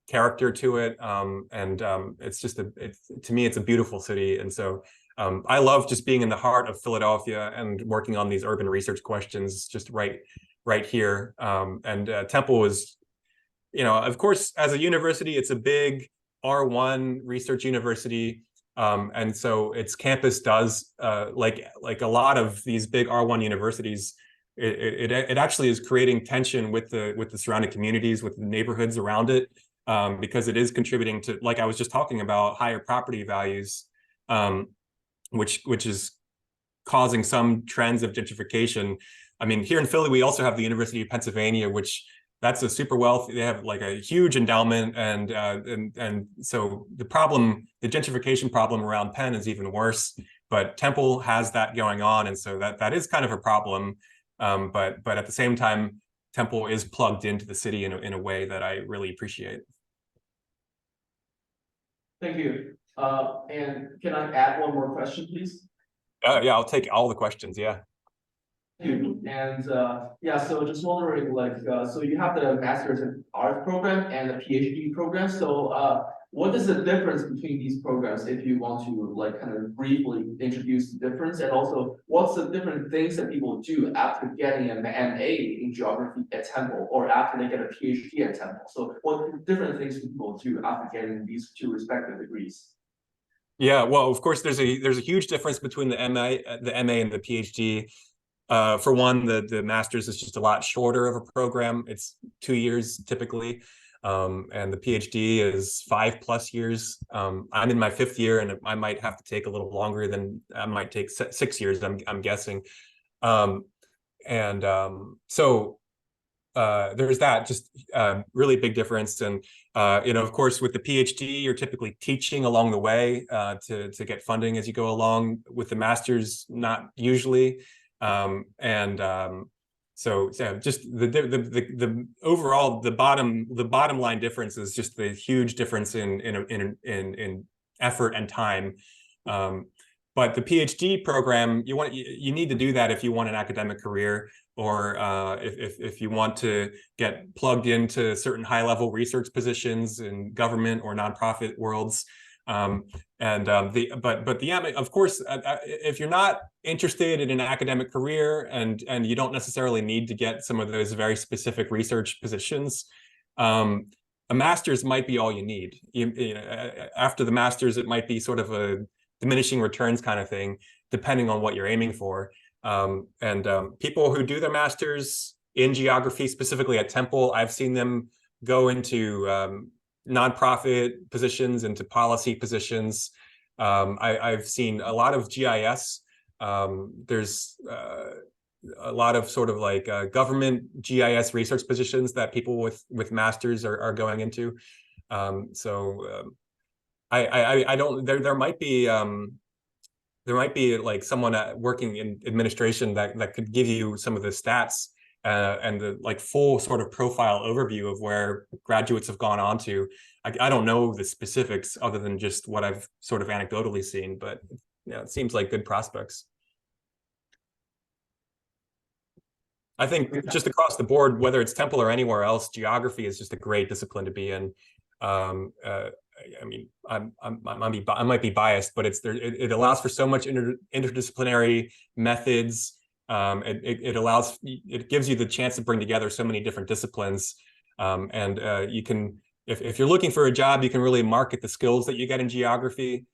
Speaker 3: character to it. It's just to me, it's a beautiful city. And so I love just being in the heart of Philadelphia and working on these urban research questions just right here. Temple is, of course, as a university, it's a big R1 research university. And so its campus does, like a lot of these big R1 universities, it actually is creating tension with the surrounding communities, with the neighborhoods around it, because it is contributing to, like I was just talking about, higher property values, which is causing some trends of gentrification. I mean, here in Philly, we also have the University of Pennsylvania, which that's a super wealthy, they have like a huge endowment. And so the gentrification problem around Penn is even worse, but Temple has that going on. And so that is kind of a problem. But at the same time, Temple is plugged into the city in a way that I really appreciate.
Speaker 4: Thank you. And can I add one more question, please?
Speaker 3: Yeah, I'll take all the questions. Yeah.
Speaker 4: And yeah, so just wondering, like, so you have the master's in art program and the PhD program. So what is the difference between these programs if you want to like kind of briefly introduce the difference, and also what's the different things that people do after getting an MA in geography at Temple or after they get a PhD at Temple? So what different things people do after getting these two respective degrees?
Speaker 3: Yeah, well, of course, there's a huge difference between the MA and the PhD. For one, the master's is just a lot shorter of a program. It's 2 years typically. And the PhD is 5+ years. I'm in my 5th year, and I might have to take a little longer than I might take 6 years. I'm guessing. So there's that just really big difference. And of course, with the PhD, you're typically teaching along the way to get funding as you go along. With the master's, not usually. So just the overall the bottom line difference is just the huge difference in effort and time. But the PhD program, you need to do that if you want an academic career, or if you want to get plugged into certain high-level research positions in government or nonprofit worlds. Of course, if you're not interested in an academic career and you don't necessarily need to get some of those very specific research positions, a master's might be all you need. After the master's, it might be sort of a diminishing returns kind of thing, depending on what you're aiming for. People who do their master's in geography, specifically at Temple, I've seen them go into nonprofit positions, into policy positions. I've seen a lot of GIS. There's a lot of sort of like government GIS research positions that people with masters are going into. I don't. There might be like someone working in administration that could give you some of the stats and the like full sort of profile overview of where graduates have gone on to. I don't know the specifics other than just what I've sort of anecdotally seen, but it seems like good prospects. I think just across the board, whether it's Temple or anywhere else, geography is just a great discipline to be in. I mean, I might be biased, but it allows for so much interdisciplinary methods. It gives you the chance to bring together so many different disciplines, you can, if you're looking for a job, you can really market the skills that you get in geography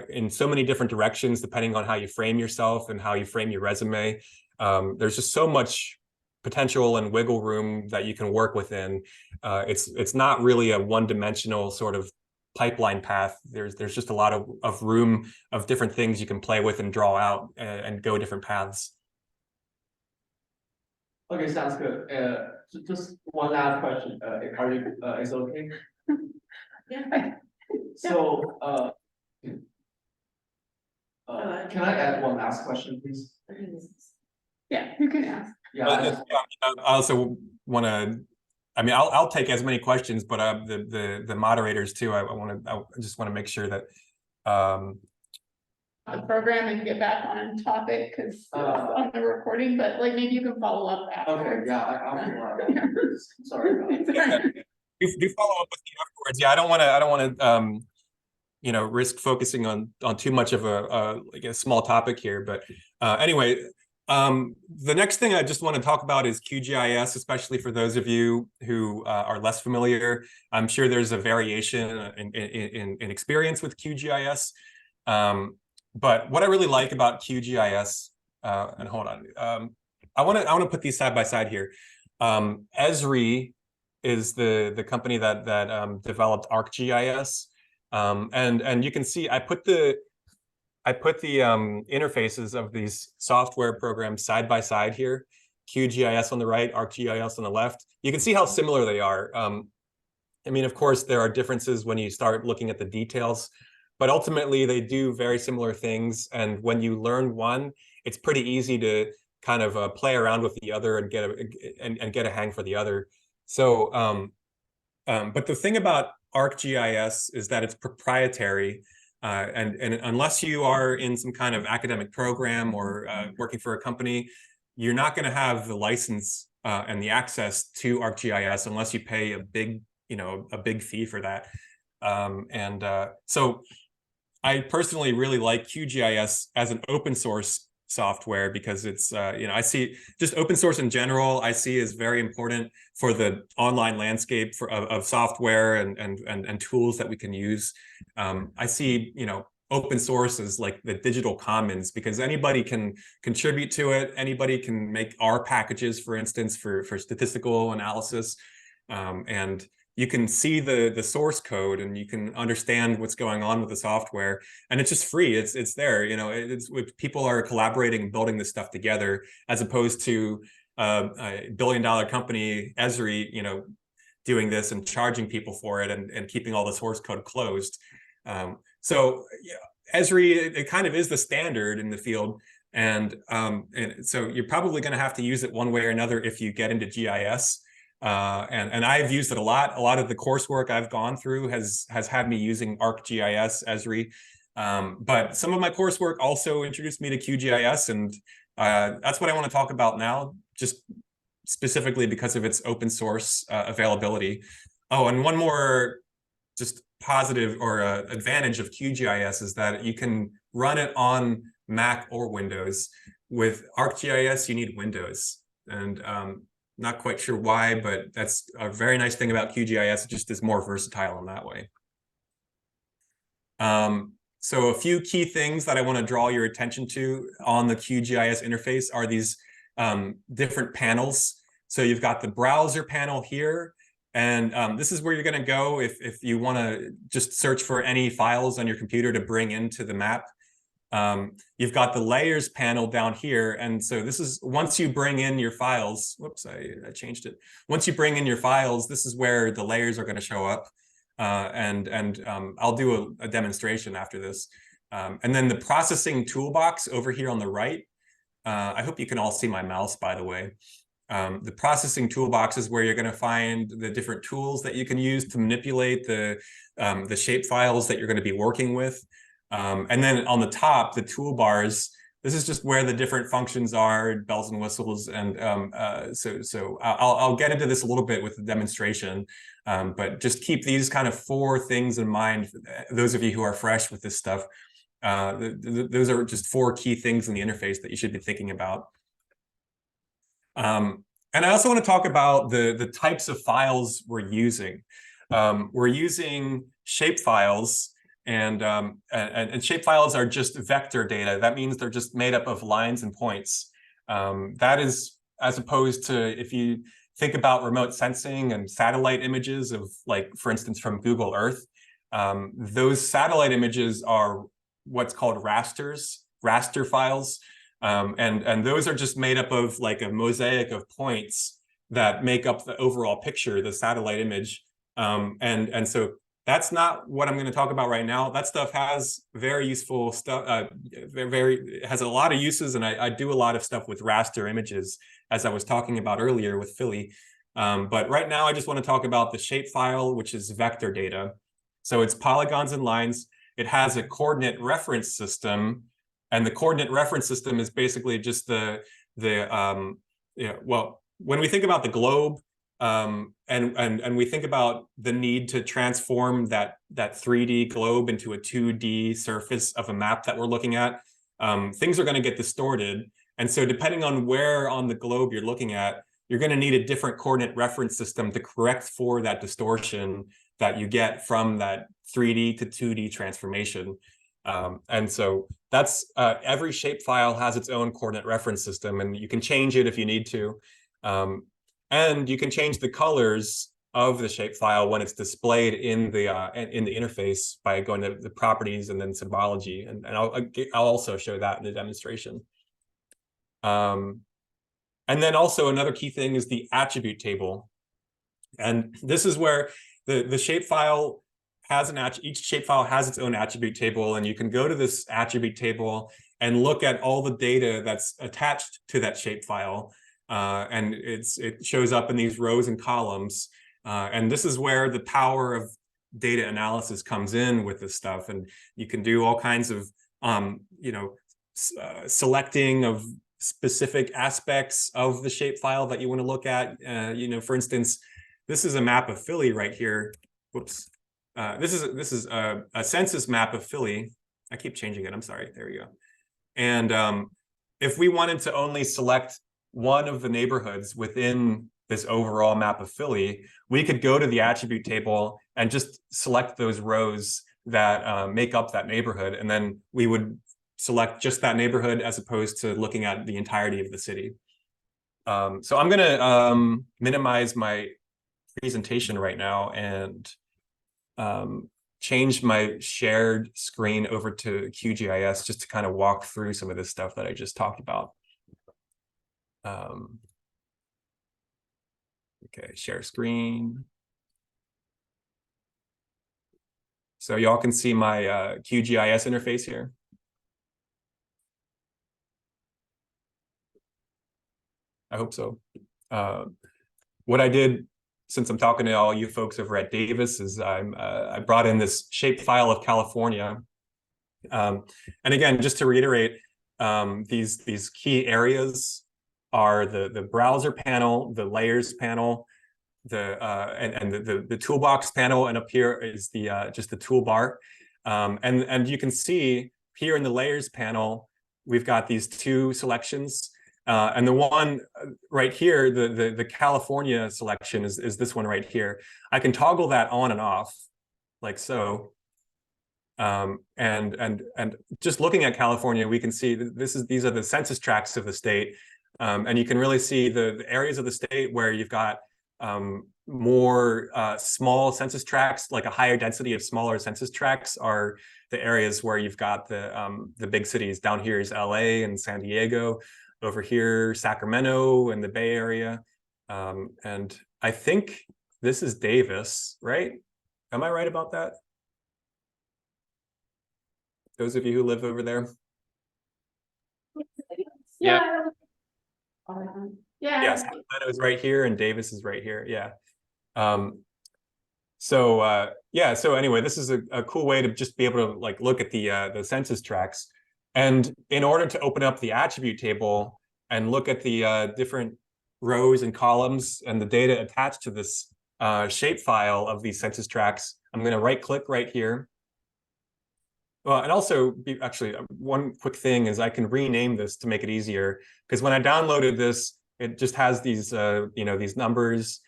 Speaker 3: in so many different directions, depending on how you frame yourself and how you frame your resume. There's just so much potential and wiggle room that you can work within. It's not really a one-dimensional sort of pipeline path. There's just a lot of room of different things you can play with and draw out and go different paths.
Speaker 4: Okay, sounds good. Just one last question. Are you is it okay?
Speaker 5: Yeah.
Speaker 4: So can I add one last question, please?
Speaker 1: Yeah, you can ask.
Speaker 4: Yeah.
Speaker 3: I also want to. I mean, I'll take as many questions, but the moderators too. I just want to make sure that.
Speaker 1: The program and get back on topic because on the recording, but like maybe you can follow up afterwards.
Speaker 4: Okay, yeah, I'll follow up. Sorry about that.
Speaker 3: Do follow up with me afterwards. Yeah, I don't want to risk focusing on too much of like a small topic here. But anyway, the next thing I just want to talk about is QGIS, especially for those of you who are less familiar. I'm sure there's a variation in experience with QGIS. But what I really like about QGIS, and hold on, I want to put these side by side here. Esri is the company that developed ArcGIS, and you can see I put the interfaces of these software programs side by side here. QGIS on the right, ArcGIS on the left. You can see how similar they are. I mean, of course, there are differences when you start looking at the details. But ultimately, they do very similar things. And when you learn one, it's pretty easy to kind of play around with the other and get a hang for the other. So, but the thing about ArcGIS is that it's proprietary. And unless you are in some kind of academic program or working for a company, you're not going to have the license and the access to ArcGIS unless you pay a big fee for that. So I personally really like QGIS as an open source software because it's, I see just open source in general, I see is very important for the online landscape of software and tools that we can use. I see, open source is like the digital commons because anybody can contribute to it. Anybody can make R packages, for instance, for statistical analysis. And you can see the source code and you can understand what's going on with the software, and it's just free. It's there. It's people are collaborating, building this stuff together, as opposed to a billion-dollar company, Esri, doing this and charging people for it and keeping all the source code closed. So Esri, it kind of is the standard in the field. And so you're probably going to have to use it one way or another if you get into GIS. And I've used it a lot. A lot of the coursework I've gone through has had me using ArcGIS, Esri. But some of my coursework also introduced me to QGIS, and that's what I want to talk about now, just specifically because of its open source availability. Oh, and one more just positive or advantage of QGIS is that you can run it on Mac or Windows. With ArcGIS, you need Windows. And not quite sure why, but that's a very nice thing about QGIS. It just is more versatile in that way. So a few key things that I want to draw your attention to on the QGIS interface are these different panels. So you've got the browser panel here, and this is where you're going to go if you want to just search for any files on your computer to bring into the map. You've got the layers panel down here. And so this is, once you bring in your files, whoops, I changed it. Once you bring in your files, this is where the layers are going to show up. I'll do a demonstration after this. And then the processing toolbox over here on the right. I hope you can all see my mouse, by the way. The processing toolbox is where you're going to find the different tools that you can use to manipulate the shape files that you're going to be working with. And then on the top, the toolbars, this is just where the different functions are, bells and whistles. And so I'll get into this a little bit with the demonstration, but just keep these kind of 4 things in mind, those of you who are fresh with this stuff. Those are just 4 key things in the interface that you should be thinking about. And I also want to talk about the types of files we're using. We're using shapefiles. And shapefiles are just vector data. That means they're just made up of lines and points. That is, as opposed to if you think about remote sensing and satellite images of, like, for instance, from Google Earth, those satellite images are what's called raster files. And those are just made up of like a mosaic of points that make up the overall picture, the satellite image. And so that's not what I'm going to talk about right now. That stuff has very useful stuff, has a lot of uses, and I do a lot of stuff with raster images, as I was talking about earlier with Philly. But right now, I just want to talk about the shapefile, which is vector data. So it's polygons and lines. It has a coordinate reference system, and the coordinate reference system is basically just well, when we think about the globe, and we think about the need to transform that 3D globe into a 2D surface of a map that we're looking at, things are going to get distorted. And so depending on where on the globe you're looking at, you're going to need a different coordinate reference system to correct for that distortion that you get from that 3D to 2D transformation. And so that's every shapefile has its own coordinate reference system, and you can change it if you need to. And you can change the colors of the shapefile when it's displayed in the interface by going to the properties and then symbology. And I'll also show that in the demonstration. And then also another key thing is the attribute table. And this is where the shapefile has each shapefile has its own attribute table, and you can go to this attribute table and look at all the data that's attached to that shapefile. And it shows up in these rows and columns. And this is where the power of data analysis comes in with this stuff. And you can do all kinds of, selecting of specific aspects of the shapefile that you want to look at. For instance, this is a map of Philly right here. Whoops. this is a census map of Philly. I keep changing it. I'm sorry. There you go. And if we wanted to only select one of the neighborhoods within this overall map of Philly, we could go to the attribute table and just select those rows that make up that neighborhood. And then we would select just that neighborhood as opposed to looking at the entirety of the city. So I'm going to minimize my presentation right now and change my shared screen over to QGIS just to kind of walk through some of this stuff that I just talked about. Okay, share screen. So y'all can see my QGIS interface here. I hope so. What I did, since I'm talking to all you folks over at Davis, is I brought in this shapefile of California. And again, just to reiterate, these key areas are the browser panel, the layers panel, the toolbox panel, and up here is the just the toolbar. And you can see here in the layers panel, we've got these two selections. And the one right here, the California selection is this one right here. I can toggle that on and off, like so. And just looking at California, we can see that these are the census tracts of the state. And you can really see the areas of the state where you've got more small census tracts, like a higher density of smaller census tracts, are the areas where you've got the big cities. Down here is LA and San Diego. Over here, Sacramento and the Bay Area. And I think this is Davis, right? Am I right about that? Those of you who live over there?
Speaker 1: Yeah.
Speaker 3: Yeah, Sacramento is right here and Davis is right here. Yeah. Yeah, so anyway, this is a cool way to just be able to like look at the census tracts. And in order to open up the attribute table and look at the different rows and columns and the data attached to this shapefile of these census tracts, I'm going to right click right here. Well, and also, actually, one quick thing is I can rename this to make it easier, because when I downloaded this, it just has these, these numbers.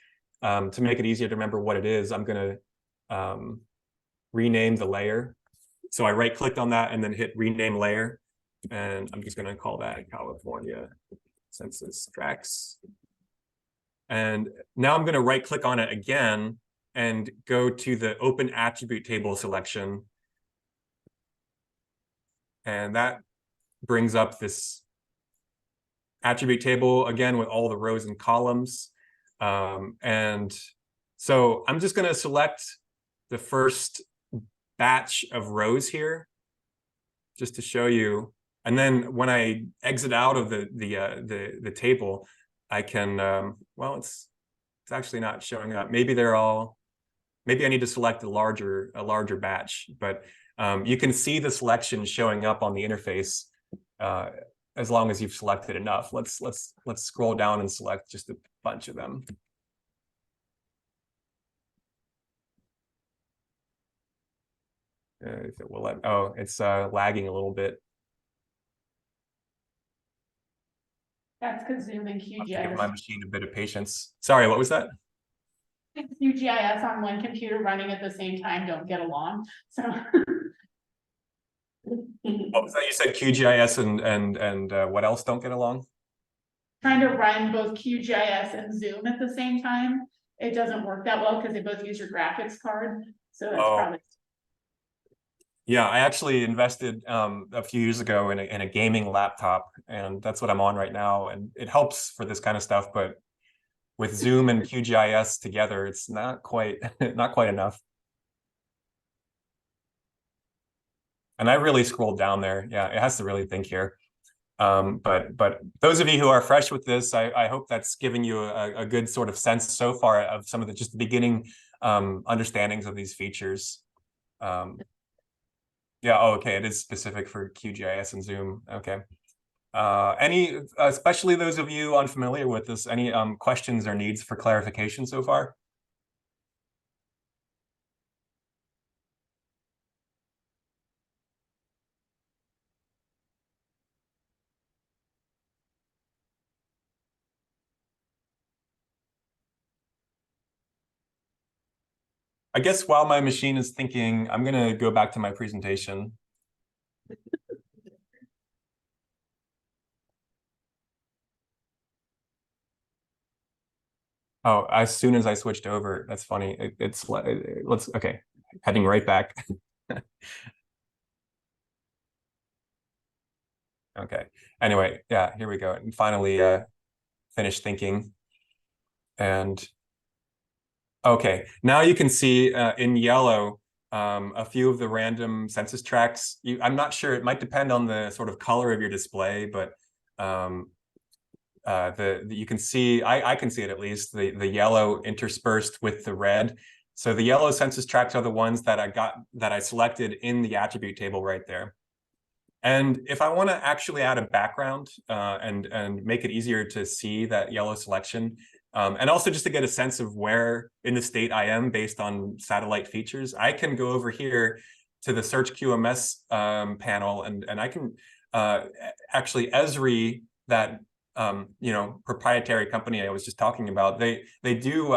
Speaker 3: To make it easier to remember what it is, I'm going to rename the layer. So I right clicked on that and then hit rename layer. And I'm just going to call that California census tracts. And now I'm going to right click on it again and go to the open attribute table selection. And that brings up this attribute table again with all the rows and columns. And so I'm just going to select the first batch of rows here just to show you. And then when I exit out of the table, I can, well, it's actually not showing up. Maybe they're all, maybe I need to select a larger batch, but you can see the selection showing up on the interface as long as you've selected enough. Let's scroll down and select just a bunch of them. If it will let, oh, it's lagging a little bit.
Speaker 1: That's because Zoom and
Speaker 3: I'll give my
Speaker 1: QGIS.
Speaker 3: machine a bit of patience. Sorry, what was that?
Speaker 1: QGIS on one computer running at the same time don't get along. So
Speaker 3: What was that? You said QGIS and what else don't get along?
Speaker 1: trying to run both QGIS and Zoom at the same time, it doesn't work that well because they both use your graphics card. So that's probably.
Speaker 3: Yeah, I actually invested a few years ago in a gaming laptop, and that's what I'm on right now. And it helps for this kind of stuff, but with Zoom and QGIS together, it's not quite enough. And I really scrolled down there. Yeah, it has to really think here. But those of you who are fresh with this, I hope that's given you a good sort of sense so far of some of the just the beginning understandings of these features. Yeah, oh, okay, it is specific for QGIS and Zoom. Okay. Especially those of you unfamiliar with this, any questions or needs for clarification so far? I guess while my machine is thinking, I'm going to go back to my presentation. Oh, as soon as I switched over, that's funny. It's let's okay, heading right back. Okay. Anyway, yeah, here we go. And finally finished thinking. And okay, now you can see in yellow a few of the random census tracts. I'm not sure, it might depend on the sort of color of your display, but you can see, I can see it at least, the yellow interspersed with the red. So the yellow census tracts are the ones that I selected in the attribute table right there. And if I want to actually add a background and make it easier to see that yellow selection, and also just to get a sense of where in the state I am based on satellite features, I can go over here to the search QMS panel, and I can actually Esri, that proprietary company I was just talking about. They do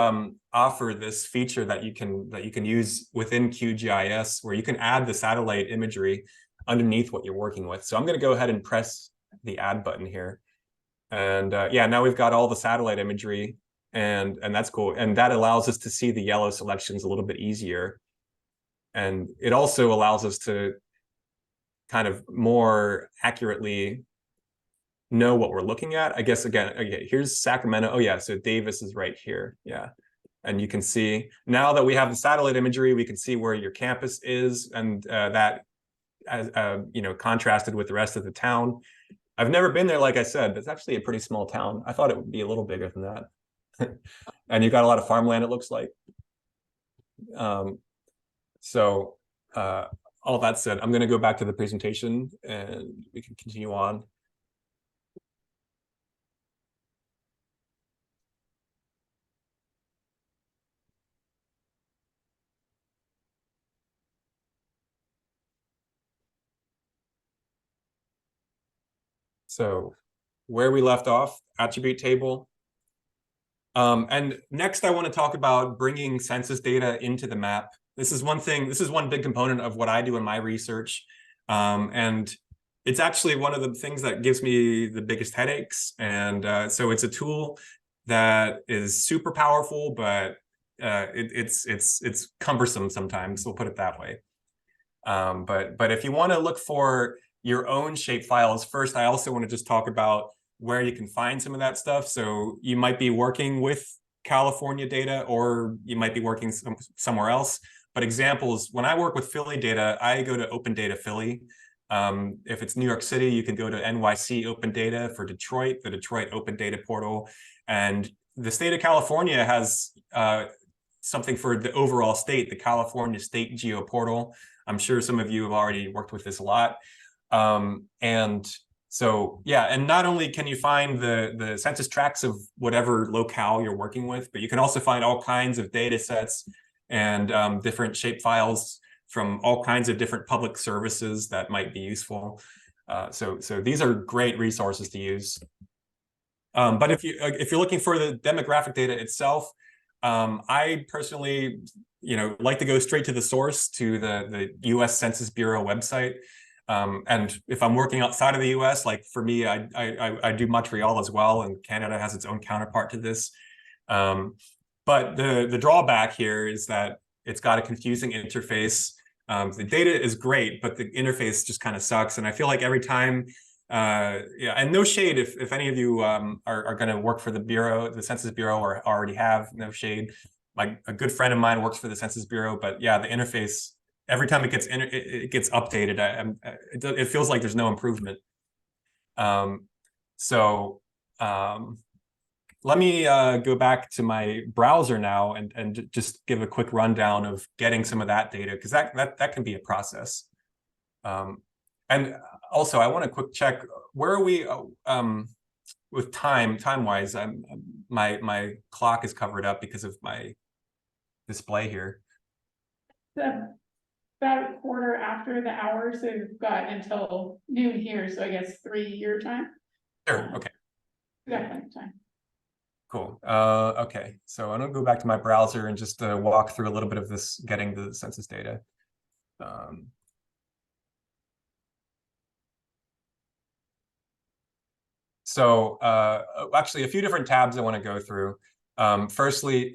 Speaker 3: offer this feature that you can use within QGIS, where you can add the satellite imagery underneath what you're working with. So I'm going to go ahead and press the add button here. And yeah, now we've got all the satellite imagery, and that's cool. And that allows us to see the yellow selections a little bit easier. And it also allows us to kind of more accurately know what we're looking at. I guess, again, okay, here's Sacramento. Oh yeah, so Davis is right here. Yeah. And you can see, now that we have the satellite imagery, we can see where your campus is, and that as contrasted with the rest of the town. I've never been there, like I said, but it's actually a pretty small town. I thought it would be a little bigger than that. And you've got a lot of farmland, it looks like. So all that said, I'm going to go back to the presentation and we can continue on. So where we left off, attribute table. And next I want to talk about bringing census data into the map. This is one big component of what I do in my research. And it's actually one of the things that gives me the biggest headaches. And so it's a tool that is super powerful, but it's cumbersome sometimes, we'll put it that way. But if you want to look for your own shape files, first, I also want to just talk about where you can find some of that stuff. So you might be working with California data, or you might be working somewhere else. But examples, when I work with Philly data, I go to Open Data Philly. If it's New York City, you can go to NYC Open Data. For Detroit, the Detroit Open Data Portal. And the state of California has something for the overall state, the California State Geo Portal. I'm sure some of you have already worked with this a lot. And so, yeah, and not only can you find the census tracts of whatever locale you're working with, but you can also find all kinds of data sets and different shape files from all kinds of different public services that might be useful. So these are great resources to use. But if you're looking for the demographic data itself, I personally, like to go straight to the source, to the U.S. Census Bureau website. And if I'm working outside of the US, like for me, I do Montreal as well, and Canada has its own counterpart to this. But the drawback here is that it's got a confusing interface. The data is great, but the interface just kind of sucks. And I feel like every time, yeah, and no shade if any of you are going to work for the Bureau, the Census Bureau, or already have, no shade. Like a good friend of mine works for the Census Bureau, but yeah, the interface, every time it gets updated, it feels like there's no improvement. Let me go back to my browser now and just give a quick rundown of getting some of that data, because that can be a process. And also, I want to quick check, where are we with time-wise? My clock is covered up because of my display here.
Speaker 1: About a quarter after the hour, so we've got until noon here, so I guess 3 your time.
Speaker 3: Sure, okay.
Speaker 1: We got plenty of time.
Speaker 3: Cool. Okay, so I'm gonna go back to my browser and just walk through a little bit of this, getting the census data. So actually, a few different tabs I want to go through. Firstly,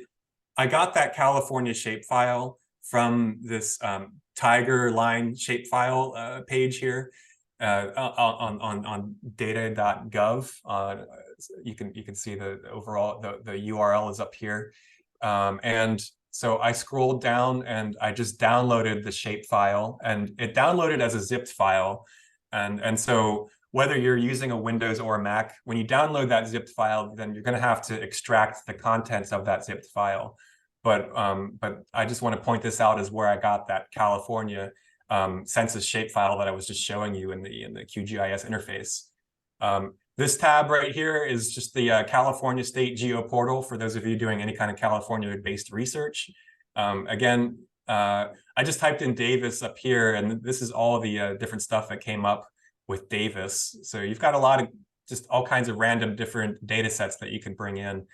Speaker 3: I got that California shapefile from this tiger line shapefile page here on data.gov. You can see the overall the URL is up here, and so I scrolled down and I just downloaded the shapefile, and it downloaded as a zipped file, and so whether you're using a Windows or a Mac, when you download that zipped file, then you're going to have to extract the contents of that zipped file. But I just want to point this out as where I got that California census shapefile that I was just showing you in the QGIS interface. This tab right here is just the California State GeoPortal for those of you doing any kind of California-based research. Again, I just typed in Davis up here, and this is all the different stuff that came up with Davis. So you've got a lot of just all kinds of random different data sets that you can bring in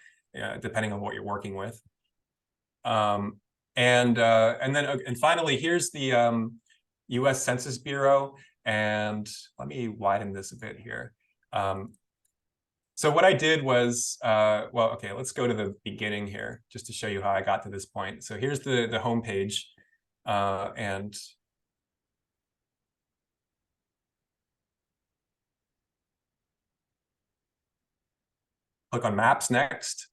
Speaker 3: depending on what you're working with. And finally, here's the US Census Bureau. And let me widen this a bit here. So what I did was, well, okay, let's go to the beginning here just to show you how I got to this point. So here's the home page, and click on maps next,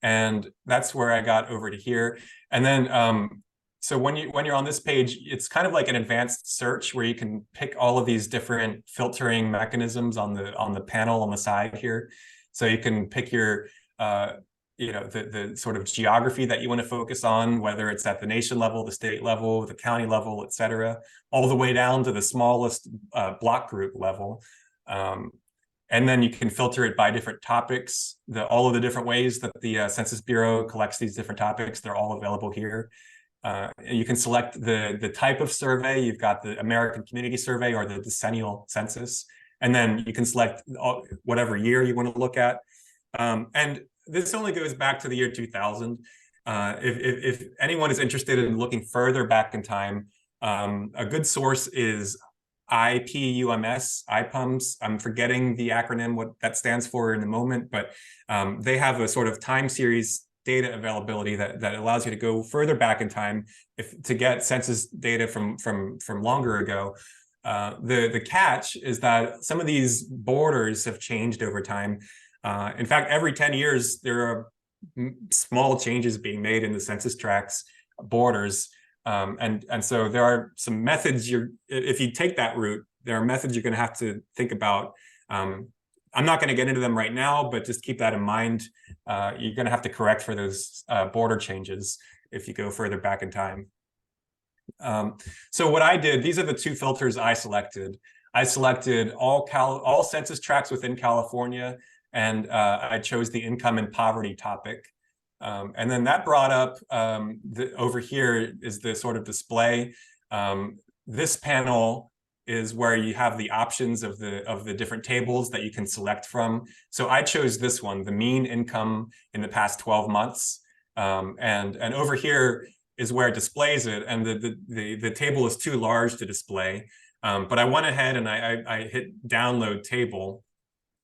Speaker 3: and that's where I got over to here. And then so when you're on this page, it's kind of like an advanced search where you can pick all of these different filtering mechanisms on the panel on the side here. So you can pick your the sort of geography that you want to focus on, whether it's at the nation level, the state level, the county level, et cetera, all the way down to the smallest block group level. And then you can filter it by different topics. All of the different ways that the Census Bureau collects these different topics, they're all available here. You can select the type of survey. You've got the American Community Survey or the decennial census. And then you can select whatever year you want to look at. And this only goes back to the year 2000. If anyone is interested in looking further back in time, a good source is IPUMS. I'm forgetting the acronym, what that stands for in a moment, but they have a sort of time series data availability that allows you to go further back in time to get census data from longer ago. The catch is that some of these borders have changed over time. In fact, every 10 years, there are small changes being made in the census tracts borders. And so there are some methods if you take that route, there are methods you're going to have to think about. I'm not going to get into them right now, but just keep that in mind. You're going to have to correct for those border changes if you go further back in time. So what I did, these are the two filters I selected. I selected all census tracts within California, and I chose the income and poverty topic. And then that brought up over here is the sort of display. This panel is where you have the options of the different tables that you can select from. So I chose this one, the mean income in the past 12 months. And over here is where it displays it. And the table is too large to display. But I went ahead and I hit download table.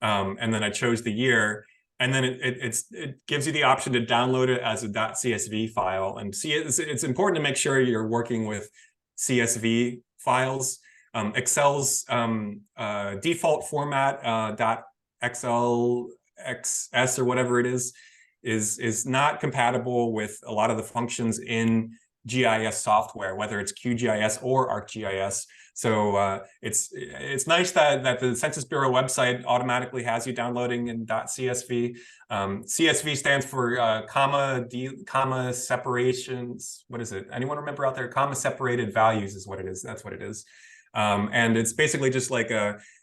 Speaker 3: And then I chose the year. And then it gives you the option to download it as a .csv file. And it's important to make sure you're working with CSV files. Excel's default format, .xlxs or whatever it is not compatible with a lot of the functions in GIS software, whether it's QGIS or ArcGIS. So it's nice that the Census Bureau website automatically has you downloading in .csv. CSV stands for comma separations. What is it? Anyone remember out there? Comma separated values is what it is. That's what it is. And it's basically just like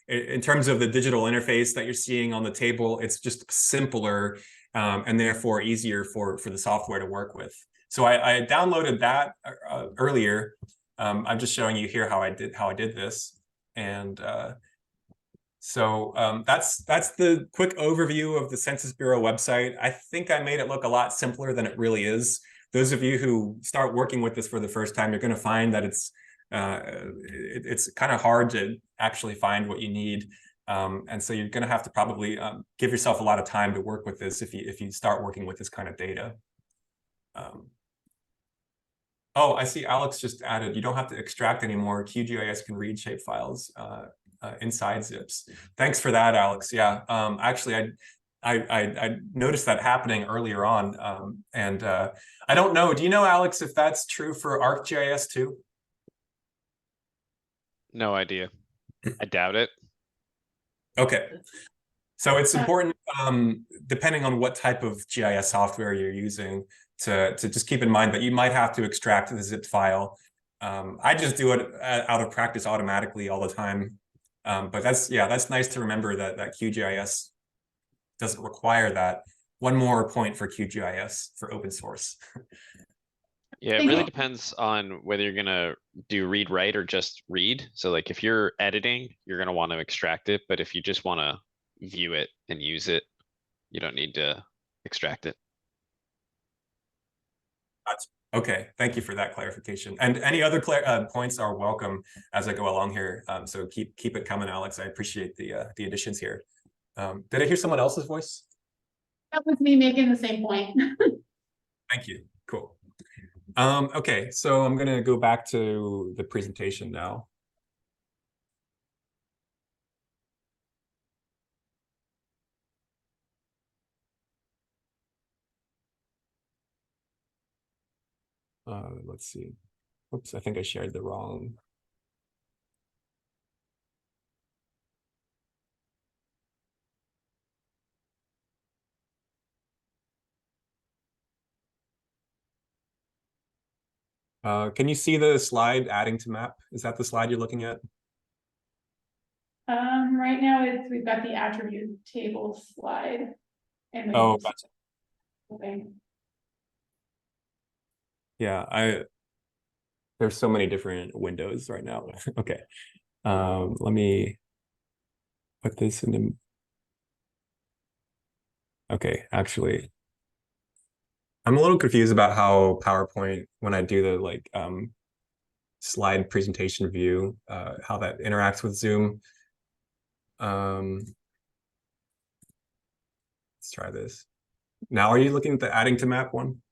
Speaker 3: in terms of the digital interface that you're seeing on the table, it's just simpler and therefore easier for the software to work with. So I downloaded that earlier. I'm just showing you here how I did this, and So that's the quick overview of the Census Bureau website. I think I made it look a lot simpler than it really is. Those of you who start working with this for the first time, you're going to find that it's kind of hard to actually find what you need. And so you're going to have to probably give yourself a lot of time to work with this if you start working with this kind of data. Oh, I see Alex just added, you don't have to extract anymore. QGIS can read shapefiles inside zips. Thanks for that, Alex. Yeah, actually, I noticed that happening earlier on. And I don't know, do you know, Alex, if that's true for ArcGIS too?
Speaker 6: No idea. I doubt it.
Speaker 3: Okay. So it's important, depending on what type of GIS software you're using, to just keep in mind that you might have to extract the zip file. I just do it out of practice automatically all the time. But that's nice to remember that QGIS doesn't require that. One more point for QGIS for open source.
Speaker 6: Yeah, it
Speaker 1: Thank
Speaker 6: really
Speaker 1: you.
Speaker 6: depends on whether you're gonna do read write or just read. So like if you're editing, you're gonna want to extract it, but if you just want to view it and use it, you don't need to extract it.
Speaker 3: Okay, thank you for that clarification. And any other points are welcome as I go along here. So keep it coming, Alex. I appreciate the additions here. Did I hear someone else's voice?
Speaker 1: That was me making the same point.
Speaker 3: Thank you. Cool. Okay, so I'm gonna go back to the presentation now. Let's see. Oops, I think I shared the wrong. Can you see the slide adding to map? Is that the slide you're looking at?
Speaker 1: Right now we've got the attribute table slide. And
Speaker 3: Oh, gotcha.
Speaker 1: okay.
Speaker 3: Yeah, there's so many different windows right now. Okay. Let me put this into. Okay, actually, I'm a little confused about how PowerPoint, when I do the slide presentation view, how that interacts with Zoom. Let's try this. Now, are you looking at the adding to map one?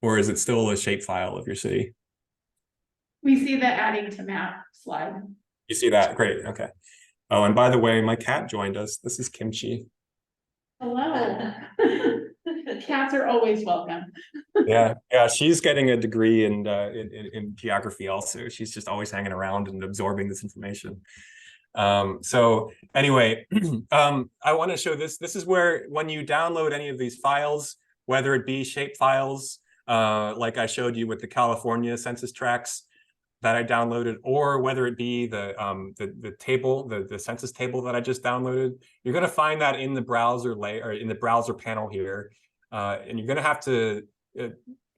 Speaker 3: Or is it still a shapefile of your city?
Speaker 1: We see the adding to map slide.
Speaker 3: You see that? Great. Okay. Oh, and by the way, my cat joined us. This is Kimchi.
Speaker 1: Hello. Cats are always welcome.
Speaker 3: Yeah, she's getting a degree in geography also. She's just always hanging around and absorbing this information. So anyway, I want to show this. This is where when you download any of these files, whether it be shape files, like I showed you with the California census tracts that I downloaded, or whether it be the table, the census table that I just downloaded, you're going to find that in the browser layer, or in the browser panel here, and you're going to have to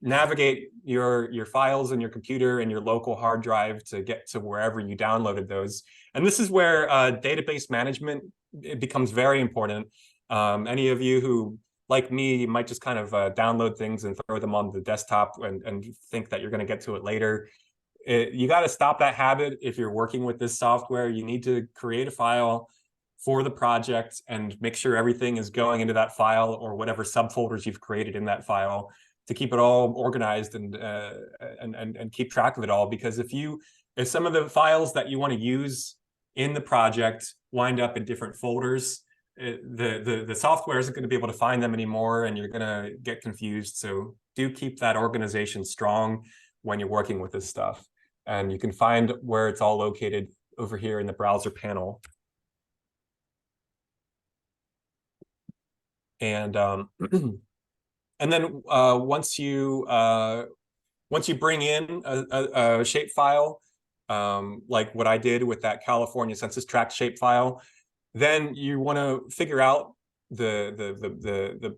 Speaker 3: navigate your files in your computer and your local hard drive to get to wherever you downloaded those. And this is where database management, it becomes very important. Any of you who, like me, might just kind of download things and throw them on the desktop and think that you're going to get to it later. You got to stop that habit. If you're working with this software, you need to create a file for the project and make sure everything is going into that file or whatever subfolders you've created in that file to keep it all organized and keep track of it all. Because if some of the files that you want to use in the project wind up in different folders, the software isn't going to be able to find them anymore, and you're going to get confused. So do keep that organization strong when you're working with this stuff. And you can find where it's all located over here in the browser panel. And and then once you bring in a shape file, like what I did with that California census tract shape file, then you want to figure out the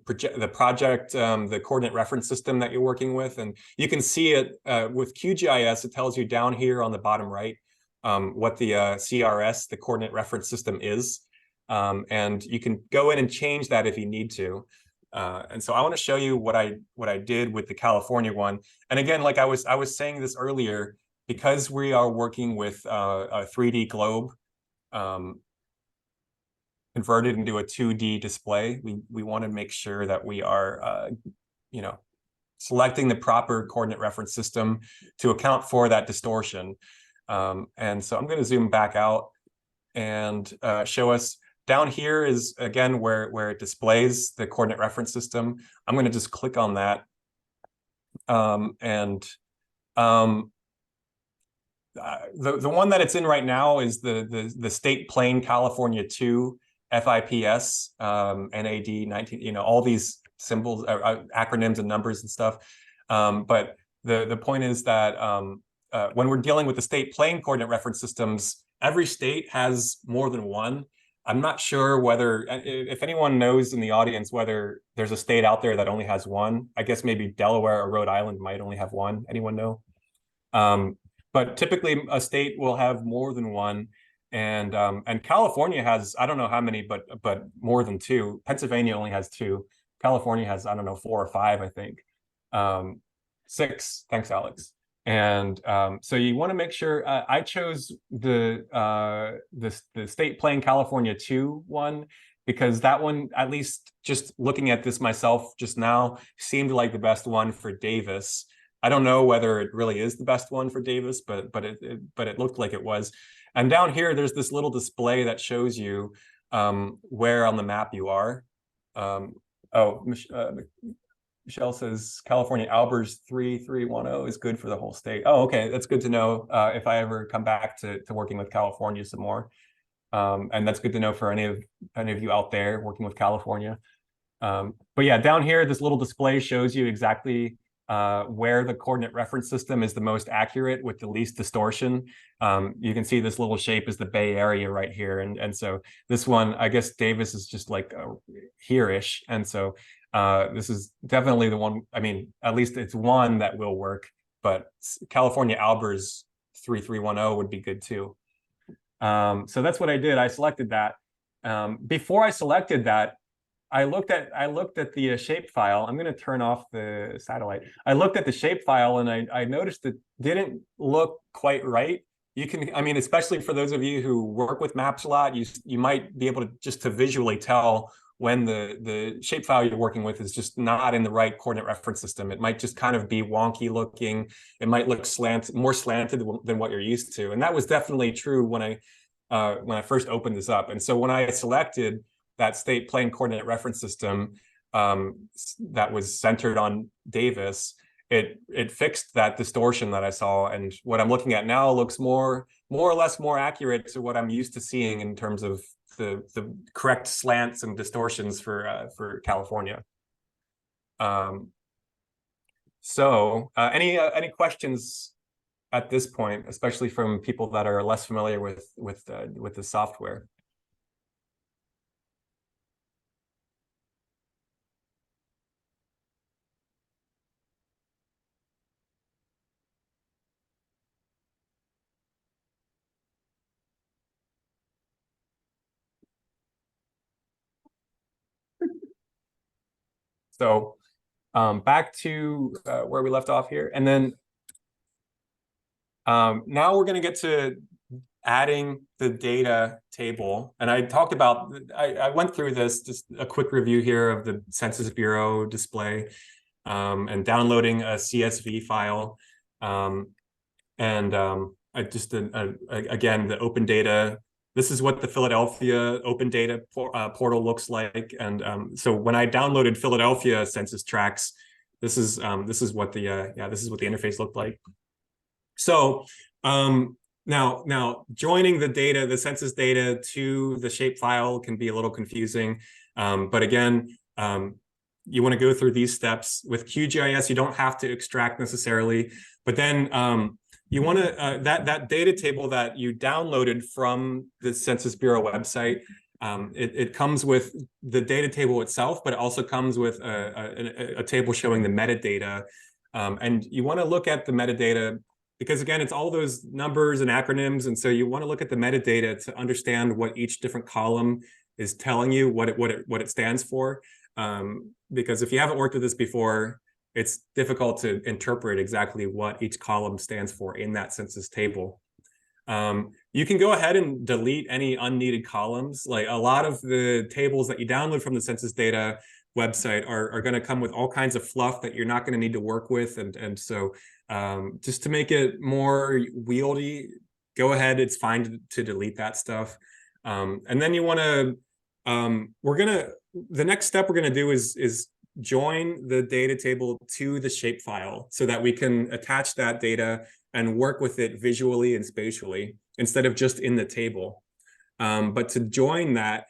Speaker 3: project, the coordinate reference system that you're working with. And you can see it with QGIS. It tells you down here on the bottom right what the CRS, the coordinate reference system is. And you can go in and change that if you need to. And so I want to show you what I did with the California one. And again, like I was saying this earlier, because we are working with a 3D globe converted into a 2D display, we want to make sure that we are, you know, selecting the proper coordinate reference system to account for that distortion. And so I'm going to zoom back out and show us. Down here is, again, where it displays the coordinate reference system. I'm going to just click on that. The one that it's in right now is the state plane California 2 FIPS NAD 19, you know, all these symbols, acronyms and numbers and stuff. But the point is that when we're dealing with the state plane coordinate reference systems, every state has more than one. I'm not sure whether, if anyone knows in the audience, whether there's a state out there that only has one. I guess maybe Delaware or Rhode Island might only have one. Anyone know? But typically a state will have more than one. And California has, I don't know how many, but more than two. Pennsylvania only has two. California has, I don't know, 4 or 5, I think. 6, thanks, Alex. And so you want to make sure. I chose the state plane California 2 one because that one, at least just looking at this myself just now, seemed like the best one for Davis. I don't know whether it really is the best one for Davis, but it looked like it was. And down here, there's this little display that shows you where on the map you are. Michelle says California Albers 3310 is good for the whole state. Oh, okay, that's good to know if I ever come back to working with California some more. And that's good to know for any of you out there working with California. But yeah, down here, this little display shows you exactly where the coordinate reference system is the most accurate with the least distortion. You can see this little shape is the Bay Area right here. And so this one, I guess Davis is just like here-ish. And so this is definitely the one, I mean, at least it's one that will work, but California Albers 3310 would be good too. So that's what I did. I selected that. Before I selected that, I looked at the shapefile. I'm going to turn off the satellite. I looked at the shapefile and I noticed it didn't look quite right. You can, I mean, especially for those of you who work with maps a lot, you might be able to just to visually tell when the shapefile you're working with is just not in the right coordinate reference system. It might just kind of be wonky looking. It might look more slanted than what you're used to. And that was definitely true when I first opened this up. And so when I selected that state plane coordinate reference system that was centered on Davis, it fixed that distortion that I saw. And what I'm looking at now looks more or less more accurate to what I'm used to seeing in terms of the correct slants and distortions for California. So any questions at this point, especially from people that are less familiar with the software? So back to where we left off here. And then now we're going to get to adding the data table. And I talked about, I went through this, just a quick review here of the Census Bureau display and downloading a CSV file. I just did, again, the open data. This is what the Philadelphia open data portal looks like. And so when I downloaded Philadelphia census tracts, this is what the interface looked like. So now joining the data, the census data to the shapefile can be a little confusing. But again, you want to go through these steps. With QGIS, you don't have to extract necessarily, but then you want to that data table that you downloaded from the Census Bureau website. It comes with the data table itself, but it also comes with a table showing the metadata. And you want to look at the metadata because again, it's all those numbers and acronyms. And so you want to look at the metadata to understand what each different column is telling you, what it stands for. Because if you haven't worked with this before, it's difficult to interpret exactly what each column stands for in that census table. You can go ahead and delete any unneeded columns. Like a lot of the tables that you download from the census data website are going to come with all kinds of fluff that you're not going to need to work with. And so just to make it more wieldy, go ahead. It's fine to delete that stuff. And then you want to, the next step we're going to do is join the data table to the shapefile so that we can attach that data and work with it visually and spatially instead of just in the table. But to join that,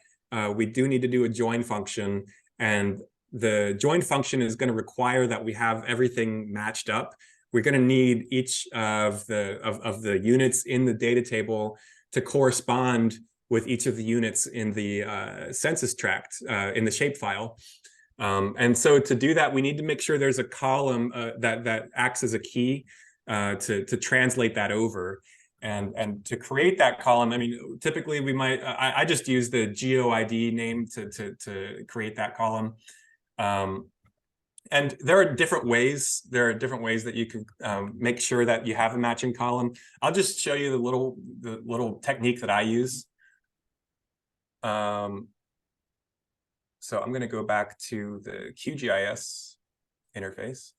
Speaker 3: we do need to do a join function, and the join function is going to require that we have everything matched up. We're going to need each of the units in the data table to correspond with each of the units in the census tract in the shapefile. And so to do that, we need to make sure there's a column that acts as a key to translate that over. And to create that column, I mean, typically we might, I just use the GeoID name to create that column. And there are different ways. There are different ways that you can make sure that you have a matching column. I'll just show you the little technique that I use. So I'm going to go back to the QGIS interface.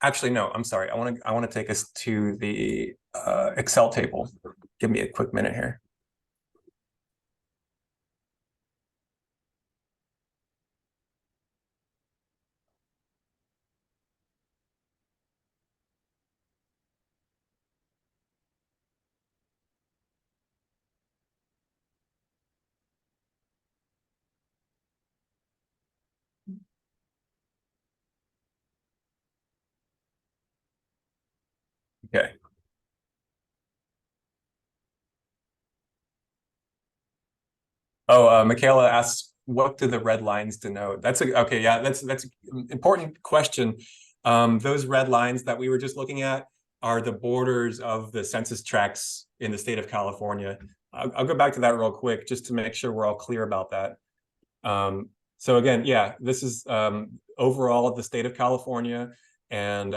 Speaker 3: Actually, no, I'm sorry. I want to take us to the Excel table. Give me a quick minute here. Okay. Oh, Michaela asks, what do the red lines denote? That's okay. Yeah, that's an important question. Those red lines that we were just looking at are the borders of the census tracts in the state of California. I'll go back to that real quick just to make sure we're all clear about that. So again, yeah, this is overall the state of California. And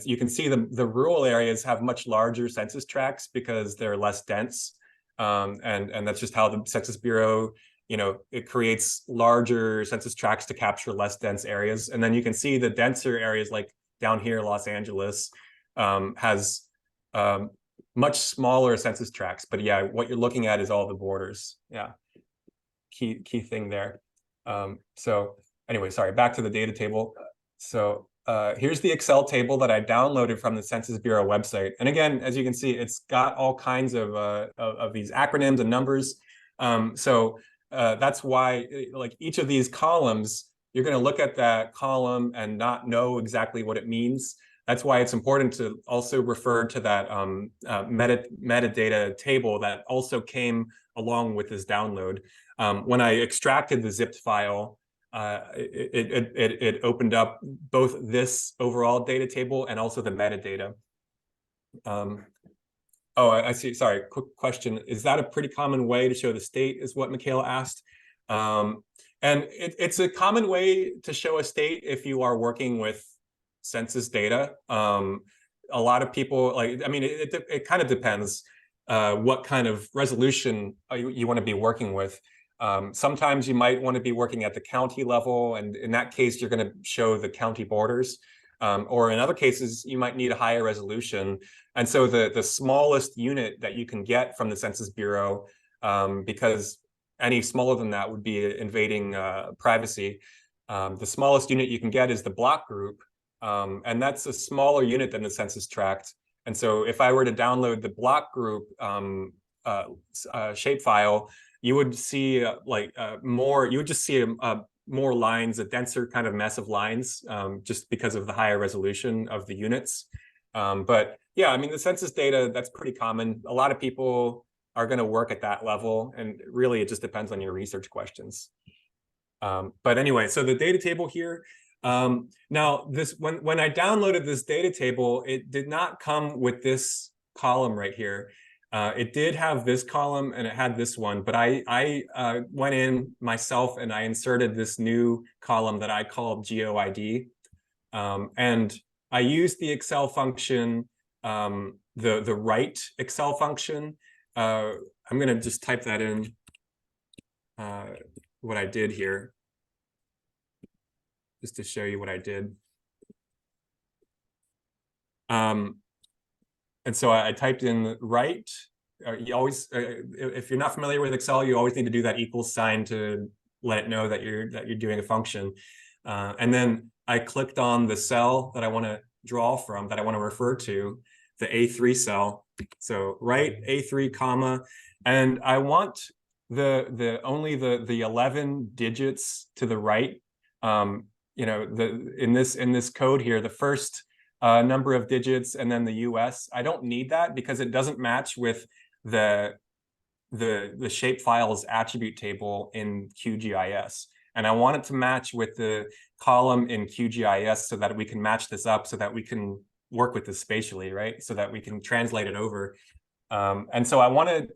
Speaker 3: you can see the rural areas have much larger census tracts because they're less dense. And that's just how the Census Bureau, it creates larger census tracts to capture less dense areas. And then you can see the denser areas like down here, Los Angeles, has much smaller census tracts. But yeah, what you're looking at is all the borders. Yeah, key thing there. So anyway, sorry, back to the data table. So here's the Excel table that I downloaded from the Census Bureau website. And again, as you can see, it's got all kinds of these acronyms and numbers. So that's why, like each of these columns, you're going to look at that column and not know exactly what it means. That's why it's important to also refer to that metadata table that also came along with this download. When I extracted the zipped file, it opened up both this overall data table and also the metadata. Oh, I see. Sorry, quick question. Is that a pretty common way to show the state, is what Michaela asked? And it's a common way to show a state if you are working with census data. A lot of people, it kind of depends what kind of resolution you want to be working with. Sometimes you might want to be working at the county level, and in that case, you're going to show the county borders. Or in other cases, you might need a higher resolution. And so the smallest unit that you can get from the Census Bureau, because any smaller than that would be invading privacy, the smallest unit you can get is the block group. And that's a smaller unit than the census tract. And so if I were to download the block group shapefile, you would see more lines, a denser kind of mess of lines, just because of the higher resolution of the units. But yeah, I mean, the census data, that's pretty common. A lot of people are going to work at that level, and really it just depends on your research questions. But anyway, so the data table here, Now this, when I downloaded this data table, it did not come with this column right here. It did have this column and it had this one, but I went in myself and I inserted this new column that I called GeoID. And I used the Excel function, the right Excel function. I'm going to just type that in, what I did here, just to show you what I did. And so I typed in right. You always, if you're not familiar with Excel, you always need to do that equals sign to let it know that you're doing a function. And then I clicked on the cell that I want to draw from, that I want to refer to, the A3 cell. So right A3 comma, and I want only the 11 digits to the right. You know, in this code here, the first number of digits and then the US. I don't need that because it doesn't match with the shapefile's attribute table in QGIS. And I want it to match with the column in QGIS so that we can match this up, so that we can work with this spatially, right? So that we can translate it over. And so I wanted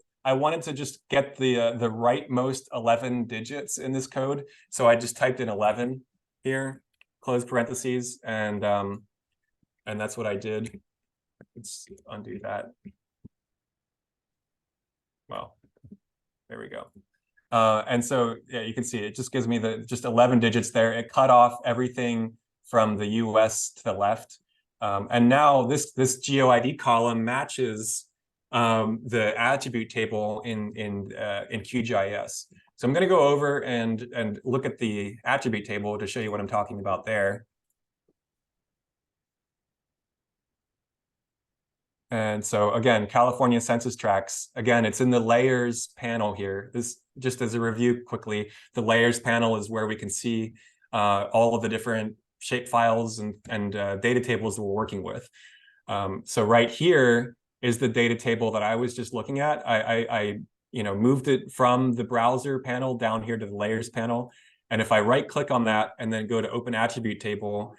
Speaker 3: to just get the rightmost 11 digits in this code. So I just typed in 11 here, close parentheses, and that's what I did. Let's undo that. Well, there we go. And so, yeah, you can see it just gives me just 11 digits there. It cut off everything from the US to the left. And now this GeoID column matches the attribute table in QGIS. So I'm going to go over and look at the attribute table to show you what I'm talking about there. And so again, California census tracts, again, it's in the layers panel here. This, just as a review quickly, the layers panel is where we can see all of the different shape files and data tables that we're working with. So right here is the data table that I was just looking at. I moved it from the browser panel down here to the layers panel. And if I right click on that and then go to open attribute table,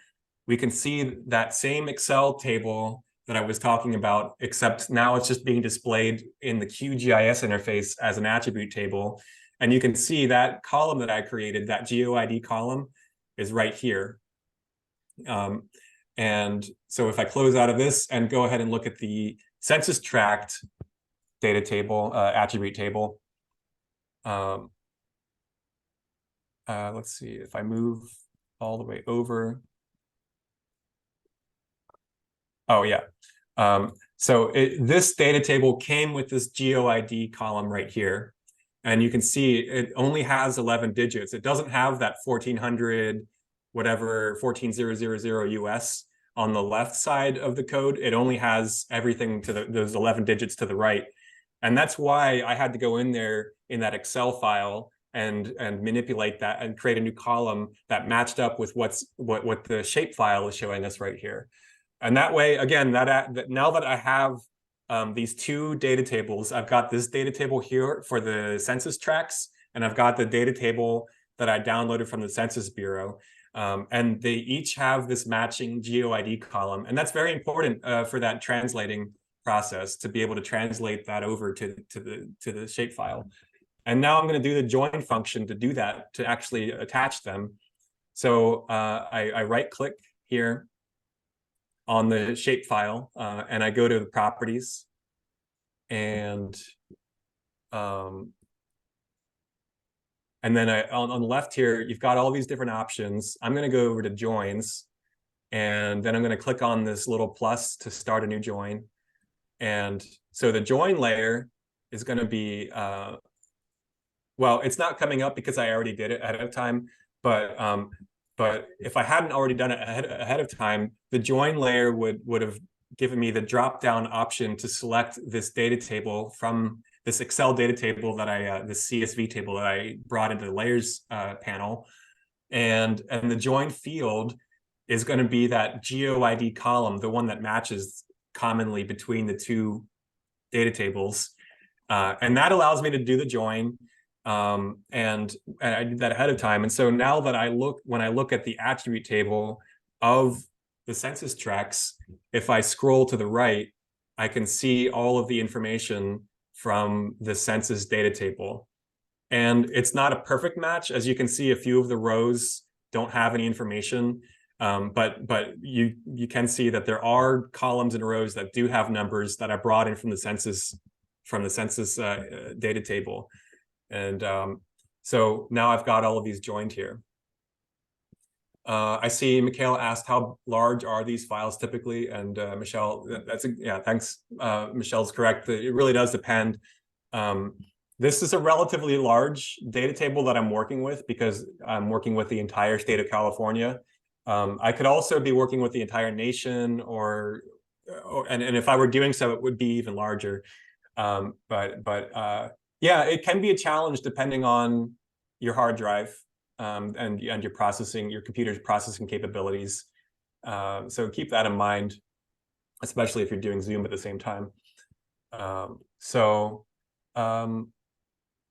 Speaker 3: we can see that same Excel table that I was talking about, except now it's just being displayed in the QGIS interface as an attribute table. And you can see that column that I created, that GeoID column, is right here. And so if I close out of this and go ahead and look at the census tract data table, attribute table, let's see if I move all the way over. Oh, yeah. So this data table came with this GeoID column right here. And you can see it only has 11 digits. It doesn't have that 1400, whatever, 14000 US on the left side of the code. It only has everything to those 11 digits to the right. And that's why I had to go in there in that Excel file and manipulate that and create a new column that matched up with what the shape file is showing us right here. And that way, again, that now that I have these two data tables, I've got this data table here for the census tracts, and I've got the data table that I downloaded from the Census Bureau. And they each have this matching GeoID column. And that's very important for that translating process, to be able to translate that over to the shapefile. And now I'm going to do the join function to do that, to actually attach them. So I right click here on the shapefile, and I go to the properties, and then on the left here, you've got all these different options. I'm going to go over to joins, and then I'm going to click on this little plus to start a new join. And so the join layer is going to be, well, it's not coming up because I already did it ahead of time, but if I hadn't already done it ahead of time, the join layer would have given me the drop-down option to select this data table from this Excel data table that this CSV table that I brought into the layers panel. And the join field is going to be that GeoID column, the one that matches commonly between the two data tables. And that allows me to do the join. And I did that ahead of time. And so now that when I look at the attribute table of the census tracts, if I scroll to the right, I can see all of the information from the census data table. And it's not a perfect match. As you can see, a few of the rows don't have any information. But you can see that there are columns and rows that do have numbers that I brought in from the census data table. And so now I've got all of these joined here. I see Michaela asked how large are these files typically, and Michelle, yeah, thanks. Michelle's correct. It really does depend. This is a relatively large data table that I'm working with because I'm working with the entire state of California. I could also be working with the entire nation, and if I were doing so, it would be even larger. Yeah, it can be a challenge depending on your hard drive and your computer's processing capabilities. So keep that in mind, especially if you're doing Zoom at the same time.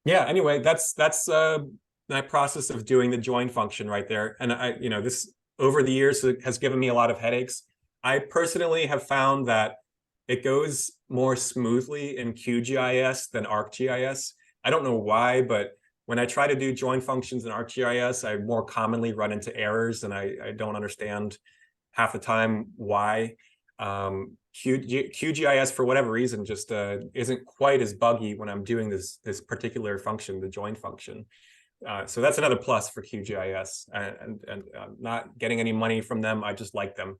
Speaker 3: Yeah, anyway, that's my process of doing the join function right there. And this over the years has given me a lot of headaches. I personally have found that it goes more smoothly in QGIS than ArcGIS. I don't know why, but when I try to do join functions in ArcGIS, I more commonly run into errors, and I don't understand half the time why. QGIS, for whatever reason, just isn't quite as buggy when I'm doing this particular function, the join function. So that's another plus for QGIS, and I'm not getting any money from them. I just like them.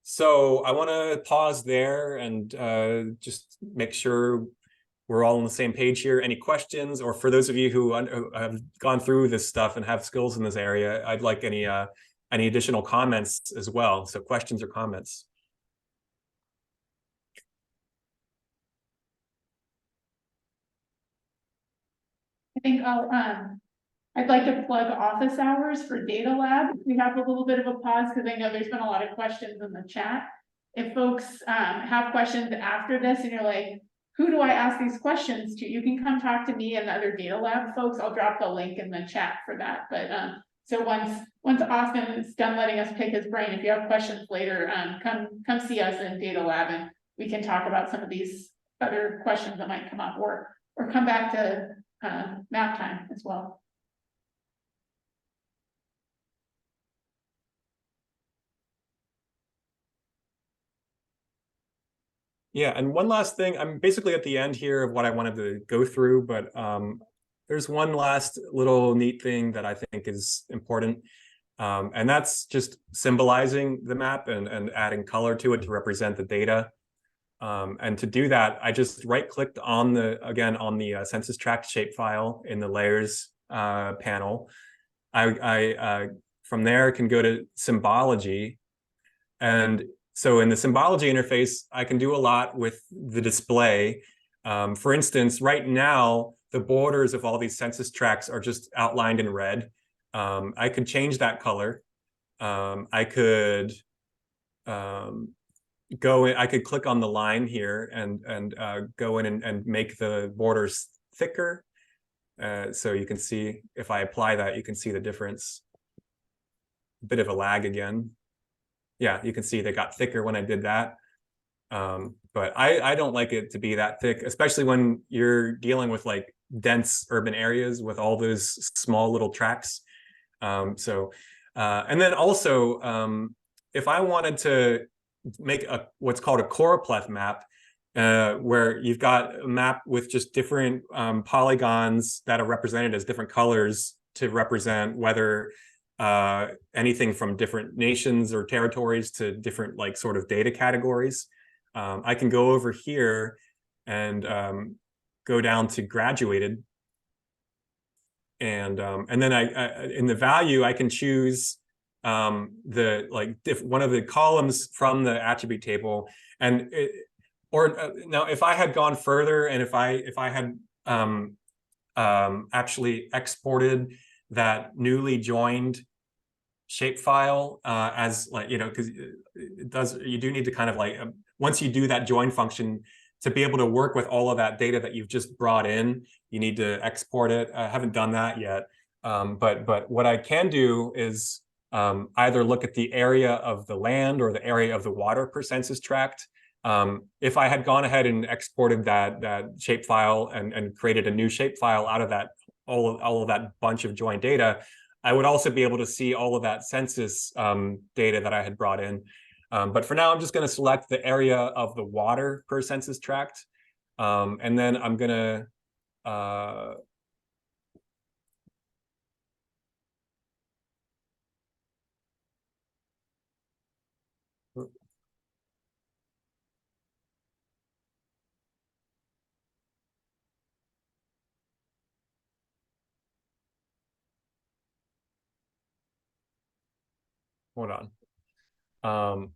Speaker 3: So I want to pause there and just make sure we're all on the same page here. Any questions, or for those of you who have gone through this stuff and have skills in this area, I'd like any additional comments as well. So questions or comments.
Speaker 1: I think I'd like to plug office hours for Data Lab. We have a little bit of a pause because I know there's been a lot of questions in the chat. If folks have questions after this and you're like, who do I ask these questions to? You can come talk to me and the other Data Lab folks. I'll drop the link in the chat for that. But so once Austin is done letting us pick his brain, if you have questions later, come see us in Data Lab and we can talk about some of these other questions that might come up, or come back to map time as well.
Speaker 3: Yeah, and one last thing, I'm basically at the end here of what I wanted to go through, but there's one last little neat thing that I think is important, and that's just symbolizing the map and adding color to it to represent the data. And to do that, I just right-clicked on the census tract shapefile in the layers panel. I from there can go to symbology, and so in the symbology interface, I can do a lot with the display. For instance, right now, the borders of all these census tracts are just outlined in red. I could change that color. I could go in, I could click on the line here and go in and make the borders thicker. So you can see, if I apply that, you can see the difference. A bit of a lag again. Yeah, you can see they got thicker when I did that. But I don't like it to be that thick, especially when you're dealing with like dense urban areas with all those small little tracts. And then also, if I wanted to make what's called a choropleth map, where you've got a map with just different polygons that are represented as different colors to represent whether anything from different nations or territories to different like sort of data categories. I can go over here and go down to graduated, and then I in the value I can choose one of the columns from the attribute table, and now if I had gone further and if I had actually exported that newly joined shapefile as like, because you do need to kind of like once you do that join function, to be able to work with all of that data that you've just brought in, you need to export it. I haven't done that yet. But what I can do is either look at the area of the land or the area of the water per census tract. If I had gone ahead and exported that shapefile and created a new shapefile out of that, all of that bunch of joined data, I would also be able to see all of that census data that I had brought in. But for now, I'm just going to select the area of the water per census tract. And then I'm going to hold on. I'm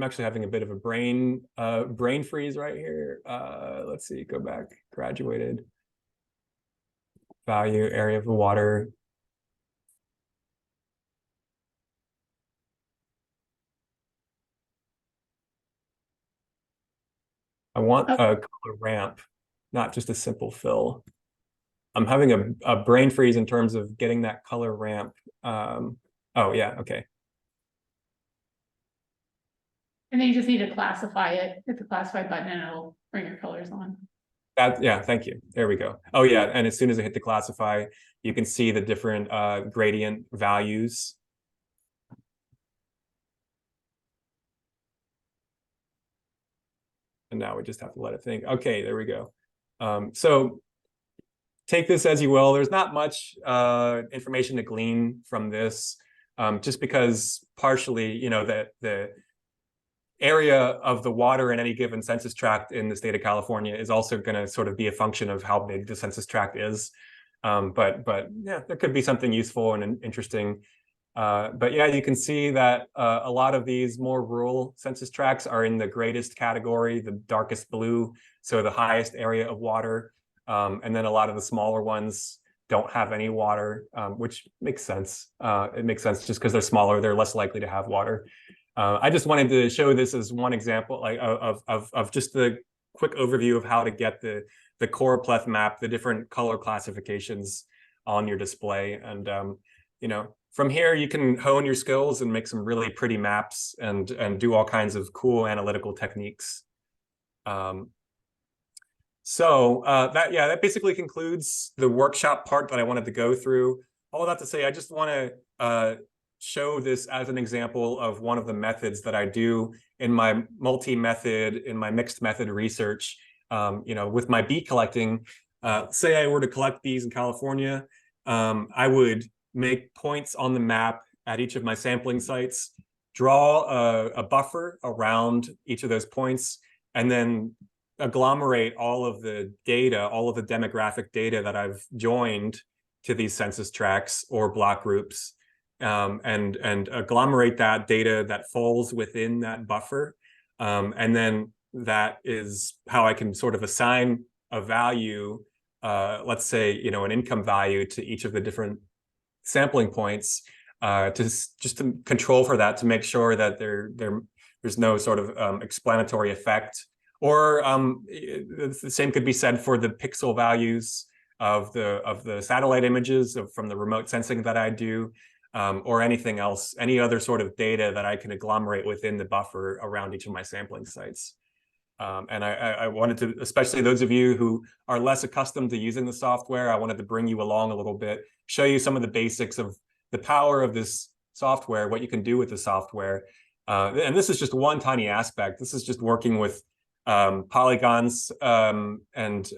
Speaker 3: actually having a bit of a brain freeze right here. Let's see, go back, graduated. Value, area of the water. I want a color ramp, not just a simple fill. I'm having a brain freeze in terms of getting that color ramp. Oh yeah, okay.
Speaker 1: And then you just need to classify it, hit the classify button and it'll bring your colors on.
Speaker 3: Yeah, thank you. There we go. Oh yeah, and as soon as I hit the classify, you can see the different gradient values. And now we just have to let it think. Okay, there we go. So take this as you will. There's not much information to glean from this, just because partially, you know, that the area of the water in any given census tract in the state of California is also going to sort of be a function of how big the census tract is. But yeah, there could be something useful and interesting. But yeah, you can see that a lot of these more rural census tracts are in the greatest category, the darkest blue, so the highest area of water. And then a lot of the smaller ones don't have any water, which makes sense. It makes sense just because they're smaller, they're less likely to have water. I just wanted to show this as one example, like of just the quick overview of how to get the choropleth map, the different color classifications on your display. And you know, from here you can hone your skills and make some really pretty maps and do all kinds of cool analytical techniques. So that basically concludes the workshop part that I wanted to go through. All that to say, I just want to show this as an example of one of the methods that I do in my multi-method, in my mixed method research. You know, with my bee collecting, say I were to collect bees in California, I would make points on the map at each of my sampling sites, draw a buffer around each of those points, and then agglomerate all of the data, all of the demographic data that I've joined to these census tracts or block groups, and agglomerate that data that falls within that buffer. And then that is how I can sort of assign a value, let's say, you know, an income value to each of the different sampling points, just to control for that, to make sure that there's no sort of explanatory effect. Or the same could be said for the pixel values of the satellite images from the remote sensing that I do, or anything else, any other sort of data that I can agglomerate within the buffer around each of my sampling sites. And I wanted to, especially those of you who are less accustomed to using the software, I wanted to bring you along a little bit, show you some of the basics of the power of this software, what you can do with the software. And this is just one tiny aspect. This is just working with polygons and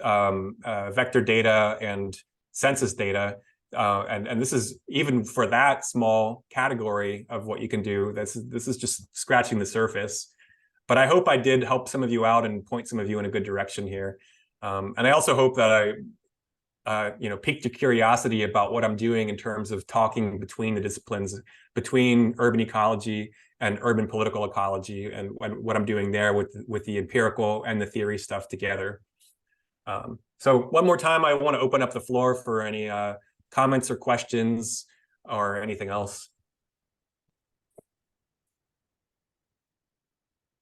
Speaker 3: vector data and census data. And this is even for that small category of what you can do. This is just scratching the surface. But I hope I did help some of you out and point some of you in a good direction here. And I also hope that I you know, piqued your curiosity about what I'm doing in terms of talking between the disciplines, between urban ecology and urban political ecology, and what I'm doing there with the empirical and the theory stuff together. So one more time, I want to open up the floor for any comments or questions or anything else.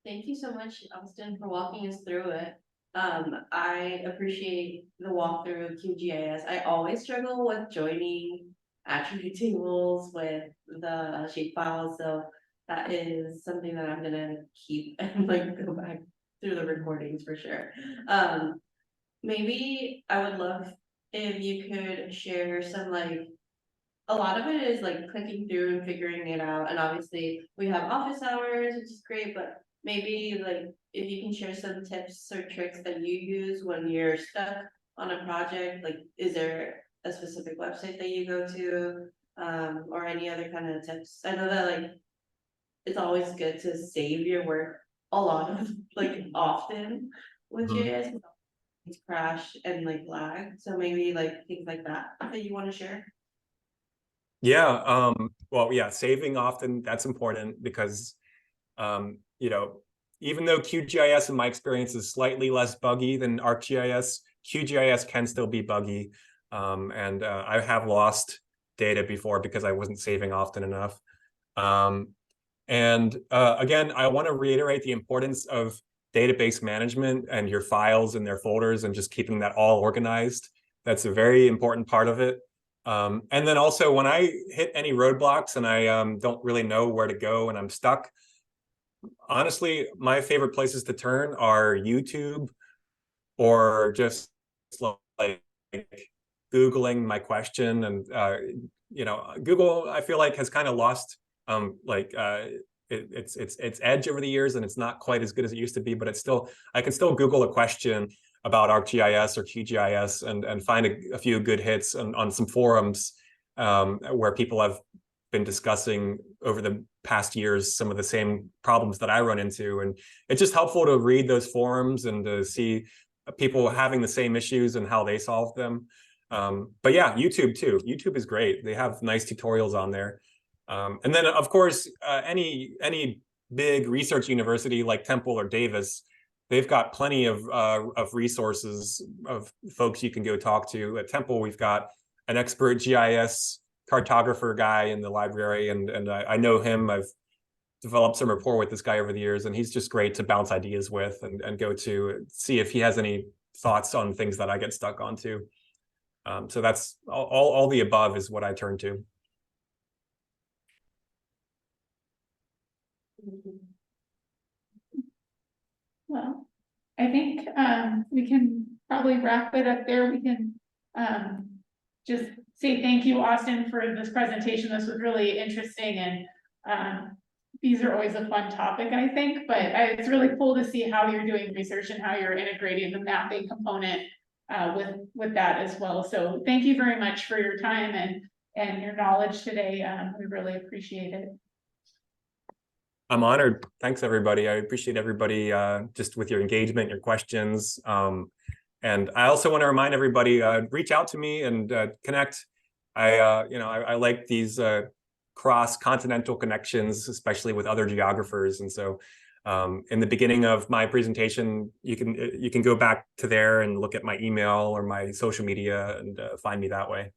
Speaker 5: Thank you so much, Austin, for walking us through it. I appreciate the walkthrough of QGIS. I always struggle with joining attribute tables with the shape files, so that is something that I'm gonna keep and like go back through the recordings for sure. Maybe I would love if you could share some like, a lot of it is like clicking through and figuring it out, and obviously we have office hours, which is great, but maybe like if you can share some tips or tricks that you use when you're stuck on a project, like is there a specific website that you go to, or any other kind of tips? I know that like it's always good to save your work a lot of like often with
Speaker 3: Mhm.
Speaker 5: JS. It's crash and like lag, so maybe like things like that that you want to share.
Speaker 3: Yeah, well, yeah, saving often, that's important because, you know, even though QGIS in my experience is slightly less buggy than ArcGIS, QGIS can still be buggy. And I have lost data before because I wasn't saving often enough. And again, I want to reiterate the importance of database management and your files and their folders and just keeping that all organized. That's a very important part of it. And then also when I hit any roadblocks and I don't really know where to go and I'm stuck, honestly, my favorite places to turn are YouTube or just like Googling my question. And, you know, Google, I feel like has kind of lost its edge over the years, and it's not quite as good as it used to be, but it's still, I can still Google a question about ArcGIS or QGIS and find a few good hits on some forums where people have been discussing over the past years some of the same problems that I run into. And it's just helpful to read those forums and to see people having the same issues and how they solve them. But yeah, YouTube too. YouTube is great. They have nice tutorials on there. And then of course, any big research university like Temple or Davis, they've got plenty of resources of folks you can go talk to. At Temple, we've got an expert GIS cartographer guy in the library, and I know him. I've developed some rapport with this guy over the years, and he's just great to bounce ideas with and go to see if he has any thoughts on things that I get stuck onto. So that's all the above is what I turn to.
Speaker 1: Well, I think we can probably wrap it up there. We can just say thank you, Austin, for this presentation. This was really interesting, and these are always a fun topic, I think, but it's really cool to see how you're doing research and how you're integrating the mapping component with that as well. So thank you very much for your time and your knowledge today. We really appreciate it.
Speaker 3: I'm honored. Thanks, everybody. I appreciate everybody just with your engagement, your questions. And I also want to remind everybody, reach out to me and connect. I like these cross-continental connections, especially with other geographers. And so in the beginning of my presentation, you can go back to there and look at my email or my social media and find me that way.